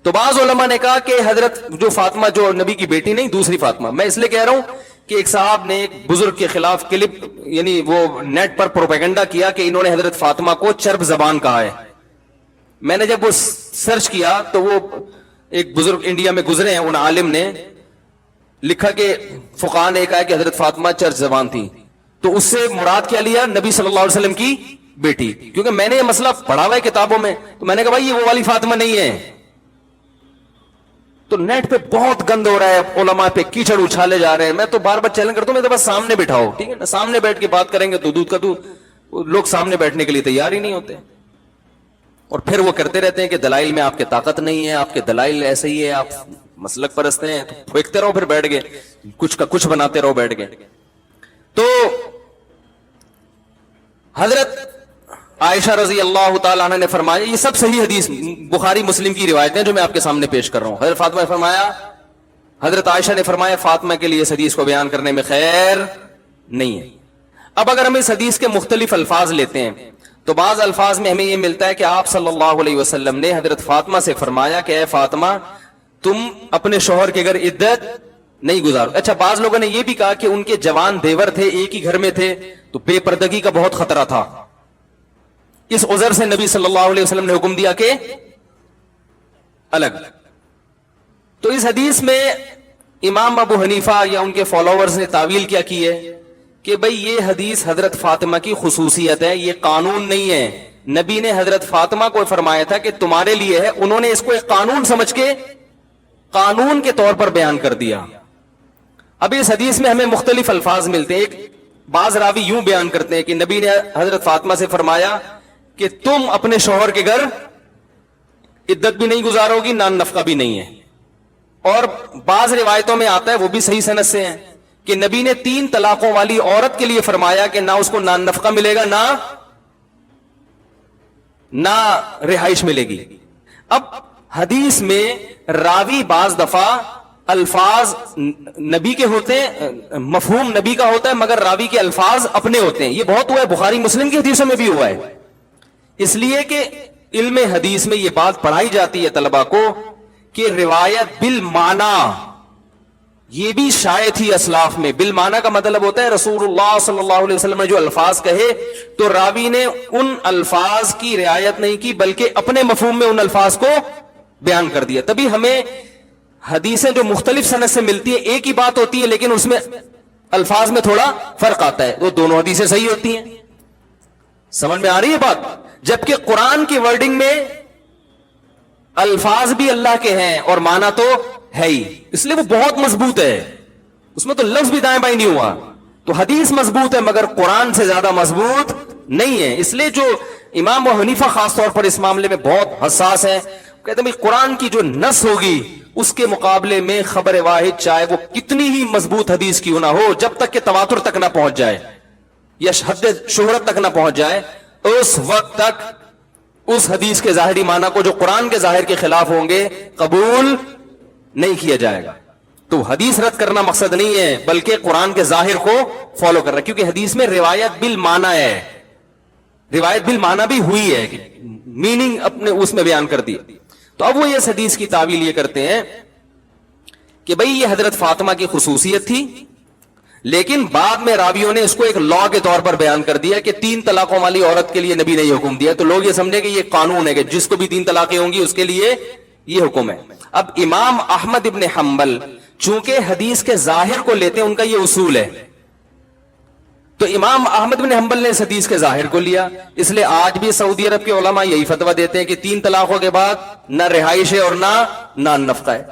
تو بعض علماء نے کہا کہ حضرت جو فاطمہ، جو نبی کی بیٹی نہیں دوسری فاطمہ، میں اس لیے کہہ رہا ہوں کہ ایک صاحب نے ایک بزرگ کے خلاف کلپ، یعنی وہ نیٹ پر پروپیگنڈا کیا کہ انہوں نے حضرت فاطمہ کو چرب زبان کہا ہے. میں نے جب وہ سرچ کیا تو وہ ایک بزرگ انڈیا میں گزرے ہیں، ان عالم نے لکھا کہ فقہاء نے کہا کہ حضرت فاطمہ چرب زبان تھی. تو اس سے مراد کیا لیا؟ نبی صلی اللہ علیہ وسلم کی بیٹی، کیونکہ میں نے یہ مسئلہ پڑھا ہوا ہے کتابوں میں. تو میں نے کہا بھائی یہ وہ والی فاطمہ نہیں ہے. تو نیٹ پہ بہت گند ہو رہا ہے، علماء پہ کیچڑ اچھالے جا رہے ہیں. میں تو بار بار چیلنج کرتا ہوں، میں تو بس سامنے بٹھاؤ، ٹھیک ہے نا، سامنے بیٹھ کے بات کریں گے تو دودھ کا دودھ. لوگ سامنے بیٹھنے کے لیے تیار ہی نہیں ہوتے، اور پھر وہ کرتے رہتے ہیں کہ دلائل میں آپ کے طاقت نہیں ہے، آپ کے دلائل ایسے ہی ہے، آپ مسلک پرست ہیں، تو پھینکتے رہو، پھر بیٹھ گئے کچھ کا کچھ بناتے رہو، بیٹھ گئے. تو حضرت عائشہ رضی اللہ تعالیٰ عنہ نے فرمایا، یہ سب صحیح حدیث بخاری مسلم کی روایتیں جو میں آپ کے سامنے پیش کر رہا ہوں. حضرت فاطمہ نے فرمایا، حضرت عائشہ نے فرمایا فاطمہ کے لیے اس حدیث کو بیان کرنے میں خیر نہیں ہے. اب اگر ہم اس حدیث کے مختلف الفاظ لیتے ہیں تو بعض الفاظ میں ہمیں یہ ملتا ہے کہ آپ صلی اللہ علیہ وسلم نے حضرت فاطمہ سے فرمایا کہ اے فاطمہ تم اپنے شوہر کے گھر عدت نہیں گزارو. اچھا، بعض لوگوں نے یہ بھی کہا کہ ان کے جوان دیور تھے، ایک ہی گھر میں تھے، تو بے پردگی کا بہت خطرہ تھا، اس عذر سے نبی صلی اللہ علیہ وسلم نے حکم دیا کہ الگ. تو اس حدیث میں امام ابو حنیفہ یا ان کے فالوورز نے تعویل کیا کی ہے کہ بھئی یہ حدیث حضرت فاطمہ کی خصوصیت ہے، یہ قانون نہیں ہے. نبی نے حضرت فاطمہ کو فرمایا تھا کہ تمہارے لیے ہے، انہوں نے اس کو ایک قانون سمجھ کے قانون کے طور پر بیان کر دیا. اب اس حدیث میں ہمیں مختلف الفاظ ملتے ہیں. ایک بعض راوی یوں بیان کرتے ہیں کہ نبی نے حضرت فاطمہ سے فرمایا کہ تم اپنے شوہر کے گھر عدت بھی نہیں گزارو گی، نان نفقہ بھی نہیں ہے. اور بعض روایتوں میں آتا ہے، وہ بھی صحیح سند سے ہیں، کہ نبی نے 3 طلاقوں والی عورت کے لیے فرمایا کہ نہ اس کو نان نفقہ ملے گا، نہ رہائش ملے گی. اب حدیث میں راوی بعض دفعہ الفاظ نبی کے ہوتے ہیں، مفہوم نبی کا ہوتا ہے، مگر راوی کے الفاظ اپنے ہوتے ہیں. یہ بہت ہوا ہے، بخاری مسلم کی حدیثوں میں بھی ہوا ہے. اس لیے کہ علم حدیث میں یہ بات پڑھائی جاتی ہے طلبہ کو کہ روایت بالمعنی یہ بھی شائع تھی اسلاف میں. بالمعنی کا مطلب ہوتا ہے رسول اللہ صلی اللہ علیہ وسلم نے جو الفاظ کہے تو راوی نے ان الفاظ کی رعایت نہیں کی، بلکہ اپنے مفہوم میں ان الفاظ کو بیان کر دیا. تبھی ہمیں حدیثیں جو مختلف سند سے ملتی ہیں، ایک ہی بات ہوتی ہے لیکن اس میں الفاظ میں تھوڑا فرق آتا ہے، وہ دونوں حدیثیں صحیح ہوتی ہیں. سمجھ میں آ رہی ہے بات؟ جبکہ قرآن کی ورڈنگ میں الفاظ بھی اللہ کے ہیں اور معنی تو ہے ہی، اس لیے وہ بہت مضبوط ہے، اس میں تو لفظ بھی دائیں بائیں نہیں ہوا. تو حدیث مضبوط ہے مگر قرآن سے زیادہ مضبوط نہیں ہے. اس لیے جو امام ابو حنیفہ خاص طور پر اس معاملے میں بہت حساس ہے, کہتے ہیں قرآن کی جو نص ہوگی اس کے مقابلے میں خبر واحد چاہے وہ کتنی ہی مضبوط حدیث کیوں نہ ہو, جب تک کہ تواتر تک نہ پہنچ جائے یا حد شہرت تک نہ پہنچ جائے, اس وقت تک اس حدیث کے ظاہری معنی کو جو قرآن کے ظاہر کے خلاف ہوں گے قبول نہیں کیا جائے گا. تو حدیث رد کرنا مقصد نہیں ہے بلکہ قرآن کے ظاہر کو فالو کرنا, کیونکہ حدیث میں روایت بالمعنی ہے, روایت بالمعنی بھی ہوئی ہے, میننگ اپنے اس میں بیان کر دی. تو اب وہ اس حدیث کی تعویل یہ کرتے ہیں کہ بھئی یہ حضرت فاطمہ کی خصوصیت تھی, لیکن بعد میں راویوں نے اس کو ایک لا کے طور پر بیان کر دیا کہ 3 طلاقوں والی عورت کے لیے نبی نے یہ حکم دیا, تو لوگ یہ سمجھے کہ یہ قانون ہے کہ جس کو بھی 3 طلاقیں ہوں گی اس کے لیے یہ حکم ہے. اب امام احمد ابن حنبل چونکہ حدیث کے ظاہر کو لیتے ہیں, ان کا یہ اصول ہے, تو امام احمد بن حنبل نے اس حدیث کے ظاہر کو لیا. اس لیے آج بھی سعودی عرب کے علماء یہی فتویٰ دیتے ہیں کہ 3 طلاقوں کے بعد نہ رہائش ہے اور نہ نفقہ ہے.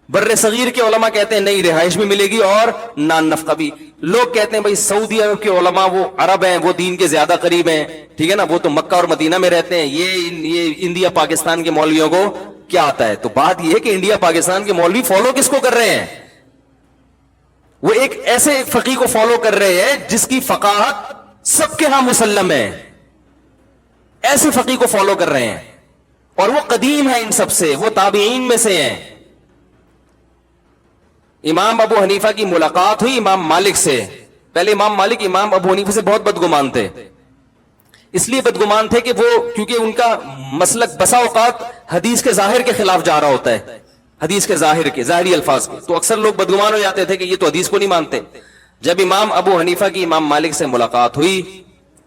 بر صغیر کے علماء کہتے ہیں نہیں, رہائش بھی ملے گی اور نان نفقہ بھی. لوگ کہتے ہیں بھائی سعودی عرب کے علماء وہ عرب ہیں, وہ دین کے زیادہ قریب ہیں, ٹھیک ہے نا, وہ تو مکہ اور مدینہ میں رہتے ہیں, یہ انڈیا پاکستان کے مولویوں کو کیا آتا ہے. تو بات یہ ہے کہ انڈیا پاکستان کے مولوی فالو کس کو کر رہے ہیں, وہ ایک ایسے فقیہ کو فالو کر رہے ہیں جس کی فقاہت سب کے ہاں مسلم ہے, ایسے فقیہ کو فالو کر رہے ہیں, اور وہ قدیم ہے ان سب سے, وہ تابعین میں سے ہیں. امام ابو حنیفہ کی ملاقات ہوئی امام مالک سے. پہلے امام مالک امام ابو حنیفہ سے بہت بدگمان تھے, اس لیے بدگمان تھے کہ وہ کیونکہ ان کا مسلک بسا اوقات حدیث کے ظاہر کے خلاف جا رہا ہوتا ہے, حدیث کے ظاہری الفاظ کے, تو اکثر لوگ بدگمان ہو جاتے تھے کہ یہ تو حدیث کو نہیں مانتے. جب امام ابو حنیفہ کی امام مالک سے ملاقات ہوئی,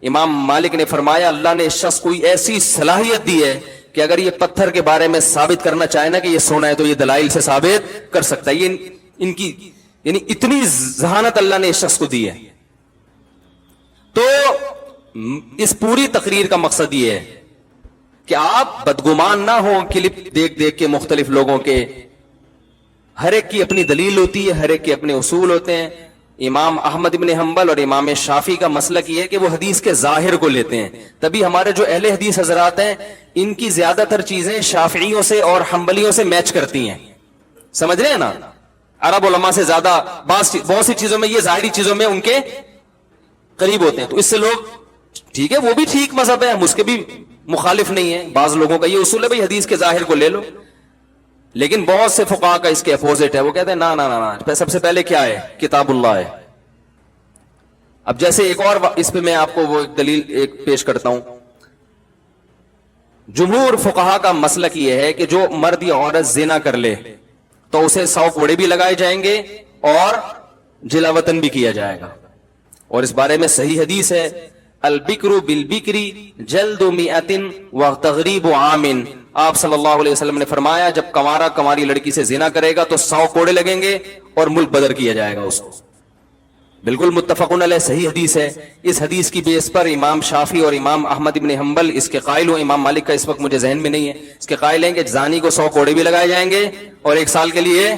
امام مالک نے فرمایا اللہ نے اس شخص کو ایسی صلاحیت دی ہے کہ اگر یہ پتھر کے بارے میں ثابت کرنا چاہے نا کہ یہ سونا ہے تو یہ دلائل سے ثابت کر سکتا ہے. یہ ان کی یعنی اتنی ذہانت اللہ نے اس شخص کو دی ہے. تو اس پوری تقریر کا مقصد یہ ہے کہ آپ بدگمان نہ ہوں کلپ دیکھ دیکھ کے مختلف لوگوں کے, ہر ایک کی اپنی دلیل ہوتی ہے, ہر ایک کے اپنے اصول ہوتے ہیں. امام احمد بن حنبل اور امام شافعی کا مسلک یہ ہے کہ وہ حدیث کے ظاہر کو لیتے ہیں. تبھی ہمارے جو اہل حدیث حضرات ہیں ان کی زیادہ تر چیزیں شافعیوں سے اور حنبلیوں سے میچ کرتی ہیں, سمجھ رہے ہیں نا. عرب علماء سے زیادہ بہت سی چیزوں میں, یہ ظاہری چیزوں میں ان کے قریب ہوتے ہیں. تو اس سے لوگ ٹھیک ہے وہ بھی ٹھیک مذہب ہے, ہم اس کے بھی مخالف نہیں ہے. بعض لوگوں کا یہ اصول ہے بھائی حدیث کے ظاہر کو لے لو, لیکن بہت سے فقہا کا اس کے اپوزٹ ہے. وہ کہتے ہیں نا سب سے پہلے کیا ہے, کتاب اللہ ہے. اب جیسے ایک اور اس پہ میں آپ کو وہ ایک دلیل ایک پیش کرتا ہوں. جمہور فقہا کا مسلک یہ ہے کہ جو مرد یا عورت زنا کر لے تو اسے 100 کوڑے بھی لگائے جائیں گے اور جلا وطن بھی کیا جائے گا. اور اس بارے میں صحیح حدیث ہے, البکر بالبکری جلد 100 وتغریب عام. آپ صلی اللہ علیہ وسلم نے فرمایا جب کنوارا کنواری لڑکی سے زنا کرے گا تو 100 کوڑے لگیں گے اور ملک بدر کیا جائے گا اس کو. بالکل متفقن علیہ صحیح حدیث ہے. اس حدیث کی بیس پر امام شافعی اور امام احمد ابن حنبل اس کے قائل ہوں. امام مالک کا اس وقت مجھے ذہن میں نہیں ہے, اس کے قائل ہیں کہ زانی کو 100 کوڑے بھی لگائے جائیں گے اور 1 سال کے لیے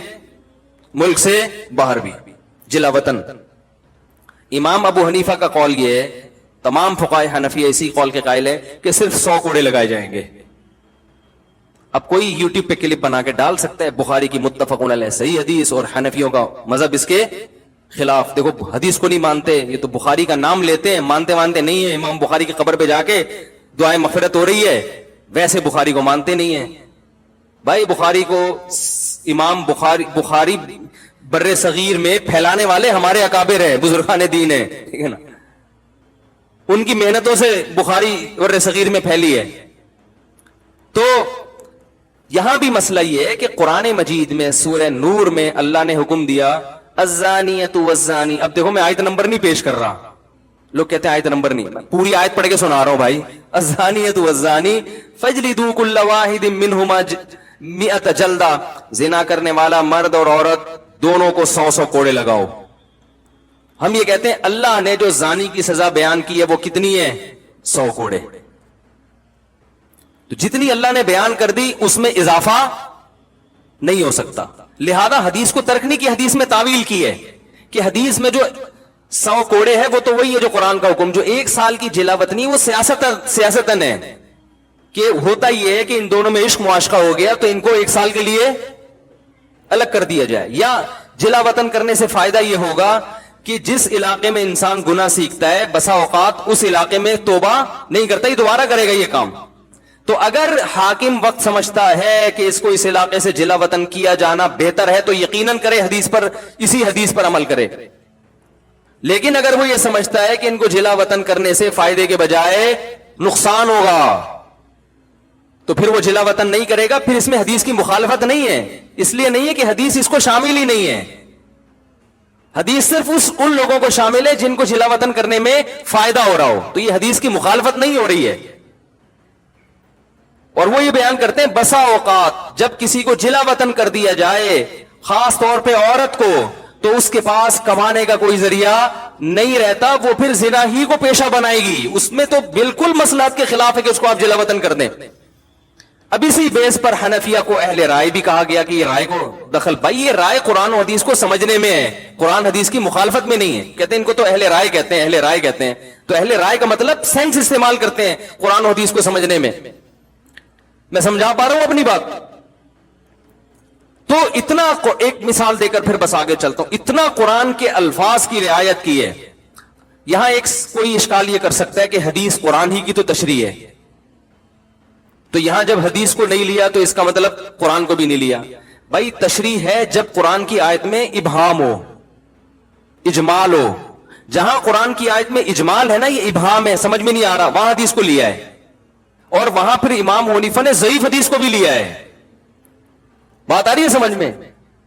ملک سے باہر بھی, جلا وطن. امام ابو حنیفہ کا قول یہ ہے, تمام فقہائے حنفیہ اسی قول کے قائل ہے کہ صرف 100 کوڑے لگائے جائیں گے. اب کوئی یوٹیوب پہ کلپ بنا کے ڈال سکتا ہے بخاری کی متفقن علیہ صحیح حدیث اور حنفیوں کا مذہب اس کے خلاف. دیکھو حدیث کو نہیں مانتے, یہ تو بخاری کا نام لیتے ہیں, مانتے نہیں ہیں. امام بخاری کی قبر پہ جا کے دعائیں مغفرت ہو رہی ہے, ویسے بخاری کو مانتے نہیں ہیں. بھائی بخاری کو امام بخاری بر صغیر میں پھیلانے والے ہمارے اکابر ہیں, بزرگان دین ہیں, ٹھیک ہے نا. ان کی محنتوں سے بخاری بر صغیر میں پھیلی ہے. تو یہاں بھی مسئلہ یہ ہے کہ قرآن مجید میں سورہ نور میں اللہ نے حکم دیا الزانیۃ والزانی. اب دیکھو میں آیت نمبر نہیں پیش کر رہا, لوگ کہتے ہیں آیت نمبر نہیں, میں پوری آیت پڑھ کے سنا رہا ہوں بھائی. الزانیۃ والزانی فاجلدوا کل واحد منہما 100 جلدہ. زنا کرنے والا مرد اور عورت دونوں کو 100 کوڑے لگاؤ. ہم یہ کہتے ہیں اللہ نے جو زانی کی سزا بیان کی ہے وہ کتنی ہے, 100 کوڑے. تو جتنی اللہ نے بیان کر دی اس میں اضافہ نہیں ہو سکتا. لہذا حدیث کو ترک نہیں کی, حدیث میں تعویل کی ہے کہ حدیث میں جو 100 کوڑے ہے وہ تو وہی ہے جو قرآن کا حکم. جو 1 سال کی جلا وطنی وہ سیاستن ہے کہ ہوتا یہ ہے کہ ان دونوں میں عشق معاشقہ ہو گیا تو ان کو 1 سال کے لیے الگ کر دیا جائے. یا جلا وطن کرنے سے فائدہ یہ ہوگا کہ جس علاقے میں انسان گناہ سیکھتا ہے بسا اوقات اس علاقے میں توبہ نہیں کرتا, ہی دوبارہ کرے گا یہ کام. تو اگر حاکم وقت سمجھتا ہے کہ اس کو اس علاقے سے جلا وطن کیا جانا بہتر ہے تو یقیناً کرے, اسی حدیث پر عمل کرے. لیکن اگر وہ یہ سمجھتا ہے کہ ان کو جلا وطن کرنے سے فائدے کے بجائے نقصان ہوگا تو پھر وہ جلا وطن نہیں کرے گا. پھر اس میں حدیث کی مخالفت نہیں ہے, اس لیے نہیں ہے کہ حدیث اس کو شامل ہی نہیں ہے. حدیث صرف ان لوگوں کو شامل ہے جن کو جلا وطن کرنے میں فائدہ ہو رہا ہو, تو یہ حدیث کی مخالفت نہیں ہو رہی ہے. اور وہ یہ بیان کرتے ہیں بسا اوقات جب کسی کو جلا وطن کر دیا جائے خاص طور پہ عورت کو, تو اس کے پاس کمانے کا کوئی ذریعہ نہیں رہتا, وہ پھر زنا ہی کو پیشہ بنائے گی. اس میں تو بالکل مصلحت کے خلاف ہے کہ اس کو آپ جلا وطن کر دیں. اب اسی بیس پر حنفیہ کو اہل رائے بھی کہا گیا کہ یہ رائے کو دخل, بھائی یہ رائے قرآن و حدیث کو سمجھنے میں ہے, قرآن حدیث کی مخالفت میں نہیں ہے. کہتے ہیں ان کو تو اہل رائے کہتے ہیں, اہل رائے کہتے ہیں. تو اہل رائے کا مطلب سینس استعمال کرتے ہیں قرآن و حدیث کو سمجھنے میں. میں سمجھا پا رہا ہوں اپنی بات؟ تو اتنا ایک مثال دے کر پھر بس آگے چلتا ہوں. اتنا قرآن کے الفاظ کی رعایت کی ہے. یہاں ایک کوئی اشکال یہ کر سکتا ہے کہ حدیث قرآن ہی کی تو تشریح ہے, تو یہاں جب حدیث کو نہیں لیا تو اس کا مطلب قرآن کو بھی نہیں لیا. بھائی تشریح ہے جب قرآن کی آیت میں ابہام ہو, اجمال ہو. جہاں قرآن کی آیت میں اجمال ہے نا, یہ ابہام ہے, سمجھ میں نہیں آ رہا, وہاں حدیث کو لیا ہے. اور وہاں پھر امام حنیفہ نے ضعیف حدیث کو بھی لیا ہے. بات آ رہی ہے سمجھ میں؟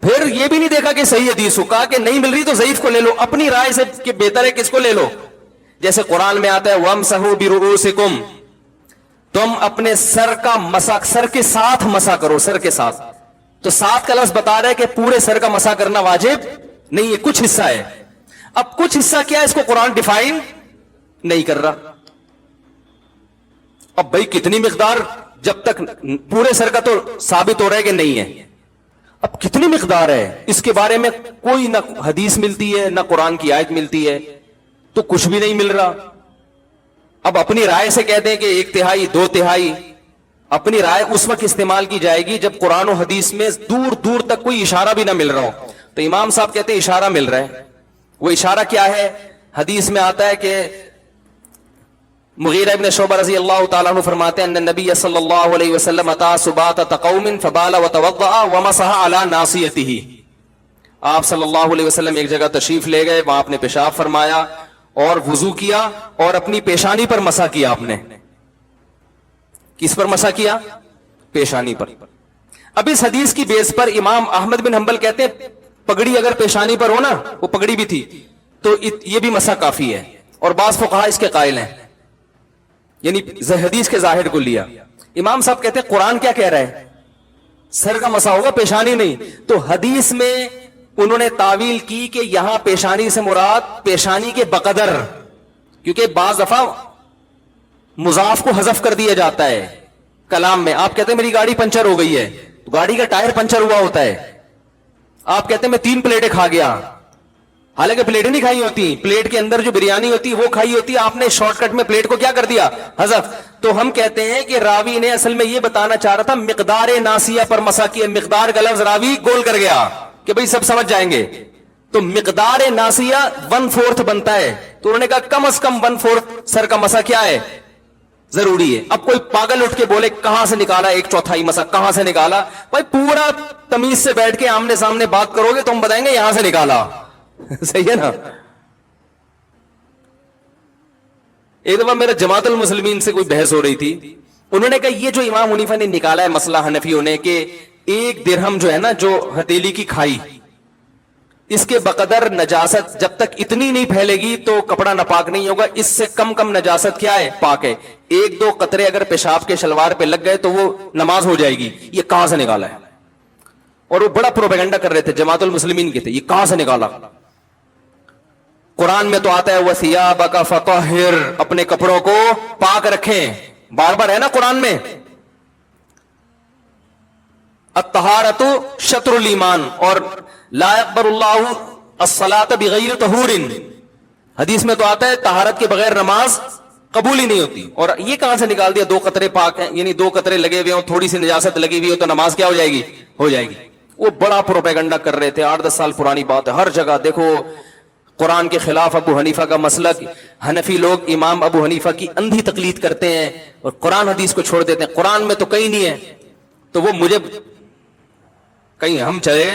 پھر یہ بھی نہیں دیکھا کہ صحیح حدیث ہو, کہا کہ نہیں مل رہی تو ضعیف کو لے لو. اپنی رائے سے کہ بہتر ہے کس کو لے لو. جیسے قرآن میں آتا ہے وَامْسَحُوا بِرُؤُوسِكُمْ, تم اپنے سر کا مسح, سر کے ساتھ مسح کرو, سر کے ساتھ. تو ساتھ کا لفظ بتا رہا ہے کہ پورے سر کا مسح کرنا واجب نہیں ہے, کچھ حصہ ہے. اب کچھ حصہ کیا ہے اس کو قرآن ڈیفائن نہیں کر رہا. اب بھائی کتنی مقدار, جب تک پورے سر کا تو ثابت ہو رہا ہے کہ نہیں ہے, اب کتنی مقدار ہے اس کے بارے میں کوئی نہ حدیث ملتی ہے نہ قرآن کی آیت ملتی ہے, تو کچھ بھی نہیں مل رہا. اب اپنی رائے سے کہتے ہیں کہ 1/3 2/3, اپنی رائے اس وقت استعمال کی جائے گی جب قرآن و حدیث میں دور دور تک کوئی اشارہ بھی نہ مل رہا ہو. تو امام صاحب کہتے ہیں اشارہ مل رہا ہے. وہ اشارہ کیا ہے؟ حدیث میں آتا ہے کہ مغیرہ ابن شعبہ رضی اللہ تعالیٰ عنہ فرماتے ہیں ان النبی صلی اللہ علیہ وسلم اتا سباتۃ قوم فبال وتوضأ ومسح علی ناصیتہ. آپ صلی اللہ علیہ وسلم ایک جگہ تشریف لے گئے, وہاں آپ نے پیشاب فرمایا اور وضو کیا اور اپنی پیشانی پر مسح کیا. آپ نے کس پر مسح کیا؟ پیشانی پر. اب اس حدیث کی بیس پر امام احمد بن حنبل کہتے ہیں پگڑی اگر پیشانی پر ہو نا, وہ پگڑی بھی تھی, تو یہ بھی مسح کافی ہے. اور بعض فقہا اس کے قائل ہیں, یعنی حدیث کے ظاہر کو لیا. امام صاحب کہتے ہیں قرآن کیا کہہ رہا ہے؟ سر کا مسح ہوگا, پیشانی نہیں. تو حدیث میں انہوں نے تعویل کی کہ یہاں پیشانی سے مراد پیشانی کے بقدر, کیونکہ بعض دفعہ مضاف کو حذف کر دیا جاتا ہے کلام میں. آپ کہتے ہیں میری گاڑی پنچر ہو گئی ہے, تو گاڑی کا ٹائر پنچر ہوا ہوتا ہے. آپ کہتے ہیں میں 3 پلیٹیں کھا گیا, حالانکہ پلیٹیں نہیں کھائی ہوتی, پلیٹ کے اندر جو بریانی ہوتی ہے وہ کھائی ہوتی ہے, آپ نے شارٹ کٹ میں پلیٹ کو کیا کر دیا؟ حذف. تو ہم کہتے ہیں کہ راوی نے اصل میں یہ بتانا چاہ رہا تھا مقدار ناسیہ پر مسح کیا. مقدار کا لفظ راوی گول کر گیا کہ بھئی سب سمجھ جائیں گے. تو مقدار ناسیہ 1/4 بنتا ہے, تو انہوں نے کہا کم از کم 1/4 سر کا مسح کیا ہے؟ ضروری ہے. اب کوئی پاگل اٹھ کے بولے کہاں سے نکالا 1/4 مسح, کہاں سے نکالا؟ بھائی پورا تمیز سے بیٹھ کے آمنے سامنے بات کرو گے تو ہم بتائیں گے یہاں سے نکالا. صحیح ہے نا؟ ایک دفعہ میرا جماعت المسلمین سے کوئی بحث ہو رہی تھی, انہوں نے کہا یہ جو امام حنیفہ نے نکالا ہے مسئلہ حنفیوں نے کہ 1 درہم جو ہے نا جو ہتھیلی کی کھائی, اس کے بقدر نجاست جب تک اتنی نہیں پھیلے گی تو کپڑا ناپاک نہیں ہوگا, اس سے کم کم نجاست کیا ہے؟ پاک ہے. 1-2 قطرے اگر پیشاب کے شلوار پہ لگ گئے تو وہ نماز ہو جائے گی. یہ کہاں سے نکالا ہے؟ اور وہ بڑا پروپیگنڈا کر رہے تھے, جماعت المسلمین کے تھے, یہ کہاں سے نکالا؟ قرآن میں تو آتا ہے وَثِيَابَكَ فَطَهِّرْ, اپنے کپڑوں کو پاک رکھیں, بار بار ہے نا قرآن میں. الطہارۃ شطر الایمان, اور لا يقبل اللہ الصلاۃ بغیر طہور, حدیث میں تو آتا ہے طہارت کے بغیر نماز قبول ہی نہیں ہوتی. اور یہ کہاں سے نکال دیا 2 قطرے پاک ہیں, یعنی 2 قطرے لگے ہوئے ہوں, تھوڑی سی نجاست لگی ہوئی ہو تو نماز کیا ہو جائے گی؟ ہو جائے گی. وہ بڑا پروپیگنڈا کر رہے تھے, 8-10 سال پرانی بات ہے. ہر جگہ دیکھو قرآن کے خلاف ابو حنیفہ کا مسلک, حنفی لوگ امام ابو حنیفہ کی اندھی تقلید کرتے ہیں اور قرآن حدیث کو چھوڑ دیتے ہیں. قرآن میں تو کہیں نہیں ہے, تو وہ مجھے کہیں ہم چلے,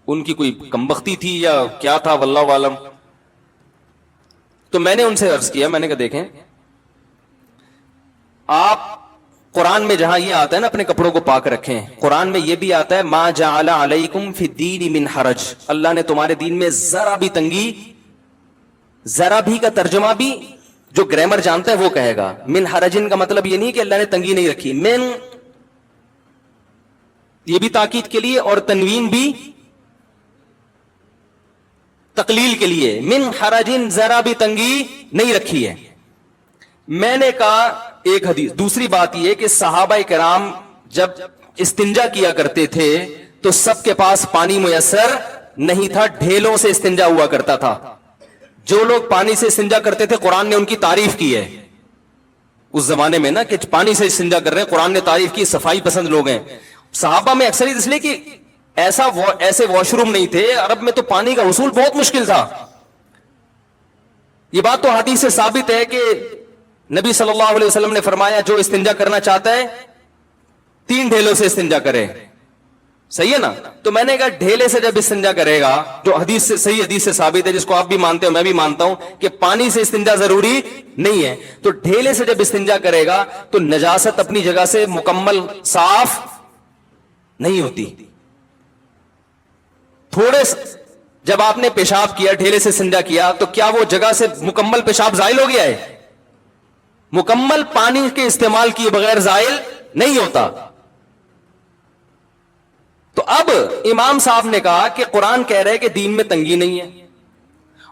ان کی کوئی کمبختی تھی یا کیا تھا واللہ عالم. تو میں نے ان سے عرض کیا, میں نے کہا دیکھیں آپ قرآن میں جہاں یہ آتا ہے نا اپنے کپڑوں کو پاک رکھیں, قرآن میں یہ بھی آتا ہے ما جعل علیکم فی الدین من حرج, اللہ نے تمہارے دین میں ذرا بھی تنگی, ذرا بھی کا ترجمہ بھی جو گرامر جانتا ہے وہ کہے گا. من حرجن کا مطلب یہ نہیں کہ اللہ نے تنگی نہیں رکھی, من یہ بھی تاکید کے لیے اور تنوین بھی تقلیل کے لیے, من حرجن ذرا بھی تنگی نہیں رکھی ہے. میں نے کہا ایک حدیث. دوسری بات یہ کہ صحابہ کرام جب استنجا کیا کرتے تھے تو سب کے پاس پانی میسر نہیں تھا, ڈھیلوں سے استنجا ہوا کرتا تھا. جو لوگ پانی سے استنجا کرتے تھے قرآن نے ان کی تعریف کی ہے اس زمانے میں نا, کہ پانی سے استنجا کر رہے ہیں, قرآن نے تعریف کی, صفائی پسند لوگ ہیں. صحابہ میں اکثریت اس لیے کہ ایسے واش روم نہیں تھے, عرب میں تو پانی کا حصول بہت مشکل تھا. یہ بات تو حدیث سے ثابت ہے کہ نبی صلی اللہ علیہ وسلم نے فرمایا جو استنجا کرنا چاہتا ہے 3 ڈھیلوں سے استنجا کرے. صحیح ہے نا. تو میں نے کہا ڈھیلے سے جب استنجا کرے گا, جو حدیث سے صحیح حدیث سے ثابت ہے, جس کو آپ بھی مانتے ہو میں بھی مانتا ہوں کہ پانی سے استنجا ضروری نہیں ہے, تو ڈھیلے سے جب استنجا کرے گا تو نجاست اپنی جگہ سے مکمل صاف نہیں ہوتی. تھوڑے جب آپ نے پیشاب کیا, ڈھیلے سے استنجا کیا, تو کیا وہ جگہ سے مکمل پیشاب زائل ہو گیا ہے؟ مکمل پانی کے استعمال کیے بغیر زائل نہیں ہوتا. تو اب امام صاحب نے کہا کہ قرآن کہہ رہے کہ دین میں تنگی نہیں ہے,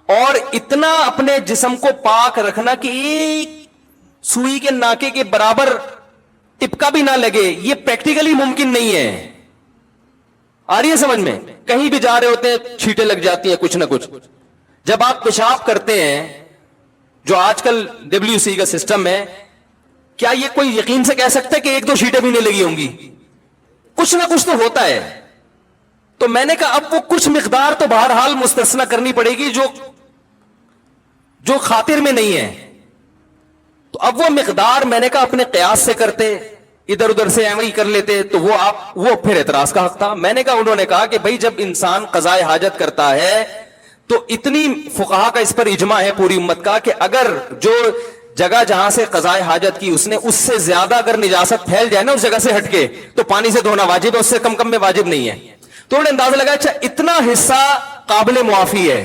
اور اتنا اپنے جسم کو پاک رکھنا کہ ایک سوئی کے ناکے کے برابر ٹپکا بھی نہ لگے, یہ پریکٹیکلی ممکن نہیں ہے. آ رہی ہے سمجھ میں؟ کہیں بھی جا رہے ہوتے ہیں چھینٹیں لگ جاتی ہیں کچھ نہ کچھ. جب آپ پیشاب کرتے ہیں, جو آج کل WC کا سسٹم ہے, کیا یہ کوئی یقین سے کہہ سکتا ہے کہ 1-2 چھینٹیں بھی نہیں لگی ہوں گی؟ کچھ نہ کچھ تو ہوتا ہے. تو میں نے کہا اب وہ کچھ مقدار تو بہرحال مستثنا کرنی پڑے گی جو خاطر میں نہیں ہے. تو اب وہ مقدار میں نے کہا اپنے قیاس سے کرتے, ادھر ادھر سے ایویں کر لیتے, تو وہ پھر اعتراض کا حق تھا. میں نے کہا, انہوں نے کہا کہ بھائی جب انسان قضاء حاجت کرتا ہے تو اتنی فقہا کا اس پر اجماع ہے پوری امت کا کہ اگر جو جگہ جہاں سے قضاء حاجت کی اس نے اس سے زیادہ اگر نجاست پھیل جائے نا اس جگہ سے ہٹ کے, تو پانی سے دھونا واجب ہے, اس سے کم میں واجب نہیں ہے. تو انہوں نے اندازہ لگا اچھا اتنا حصہ قابل معافی ہے.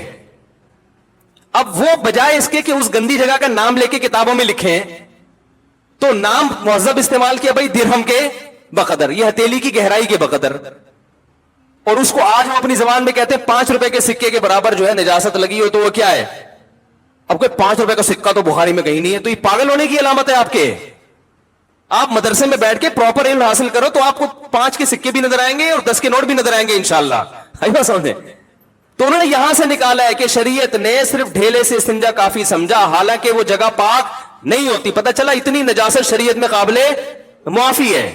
اب وہ بجائے اس کے کہ اس گندی جگہ کا نام لے کے کتابوں میں لکھیں, تو نام مہذب استعمال کیا بھائی درہم کے بقدر, یہ ہتھیلی کی گہرائی کے بقدر. اور اس کو آج ہم اپنی زبان میں کہتے ہیں 5 روپے کے سکے کے برابر جو ہے نجاست لگی ہو تو وہ کیا ہے؟ اب کوئی 5 روپے کا سکہ تو بخاری میں کہیں نہیں ہے, تو یہ پاگل ہونے کی علامت ہے آپ کے. آپ مدرسے میں بیٹھ کے پراپر علم حاصل کرو تو آپ کو 5 کے سکے بھی نظر آئیں گے اور 10 کے نوٹ بھی نظر آئیں گے انشاءاللہ. ایسا سمجھیں. تو انہوں نے یہاں سے نکالا ہے کہ شریعت نے صرف ڈھیلے سے استنجا کافی سمجھا, حالانکہ وہ جگہ پاک نہیں ہوتی. پتہ چلا اتنی نجاست شریعت میں قابل معافی ہے.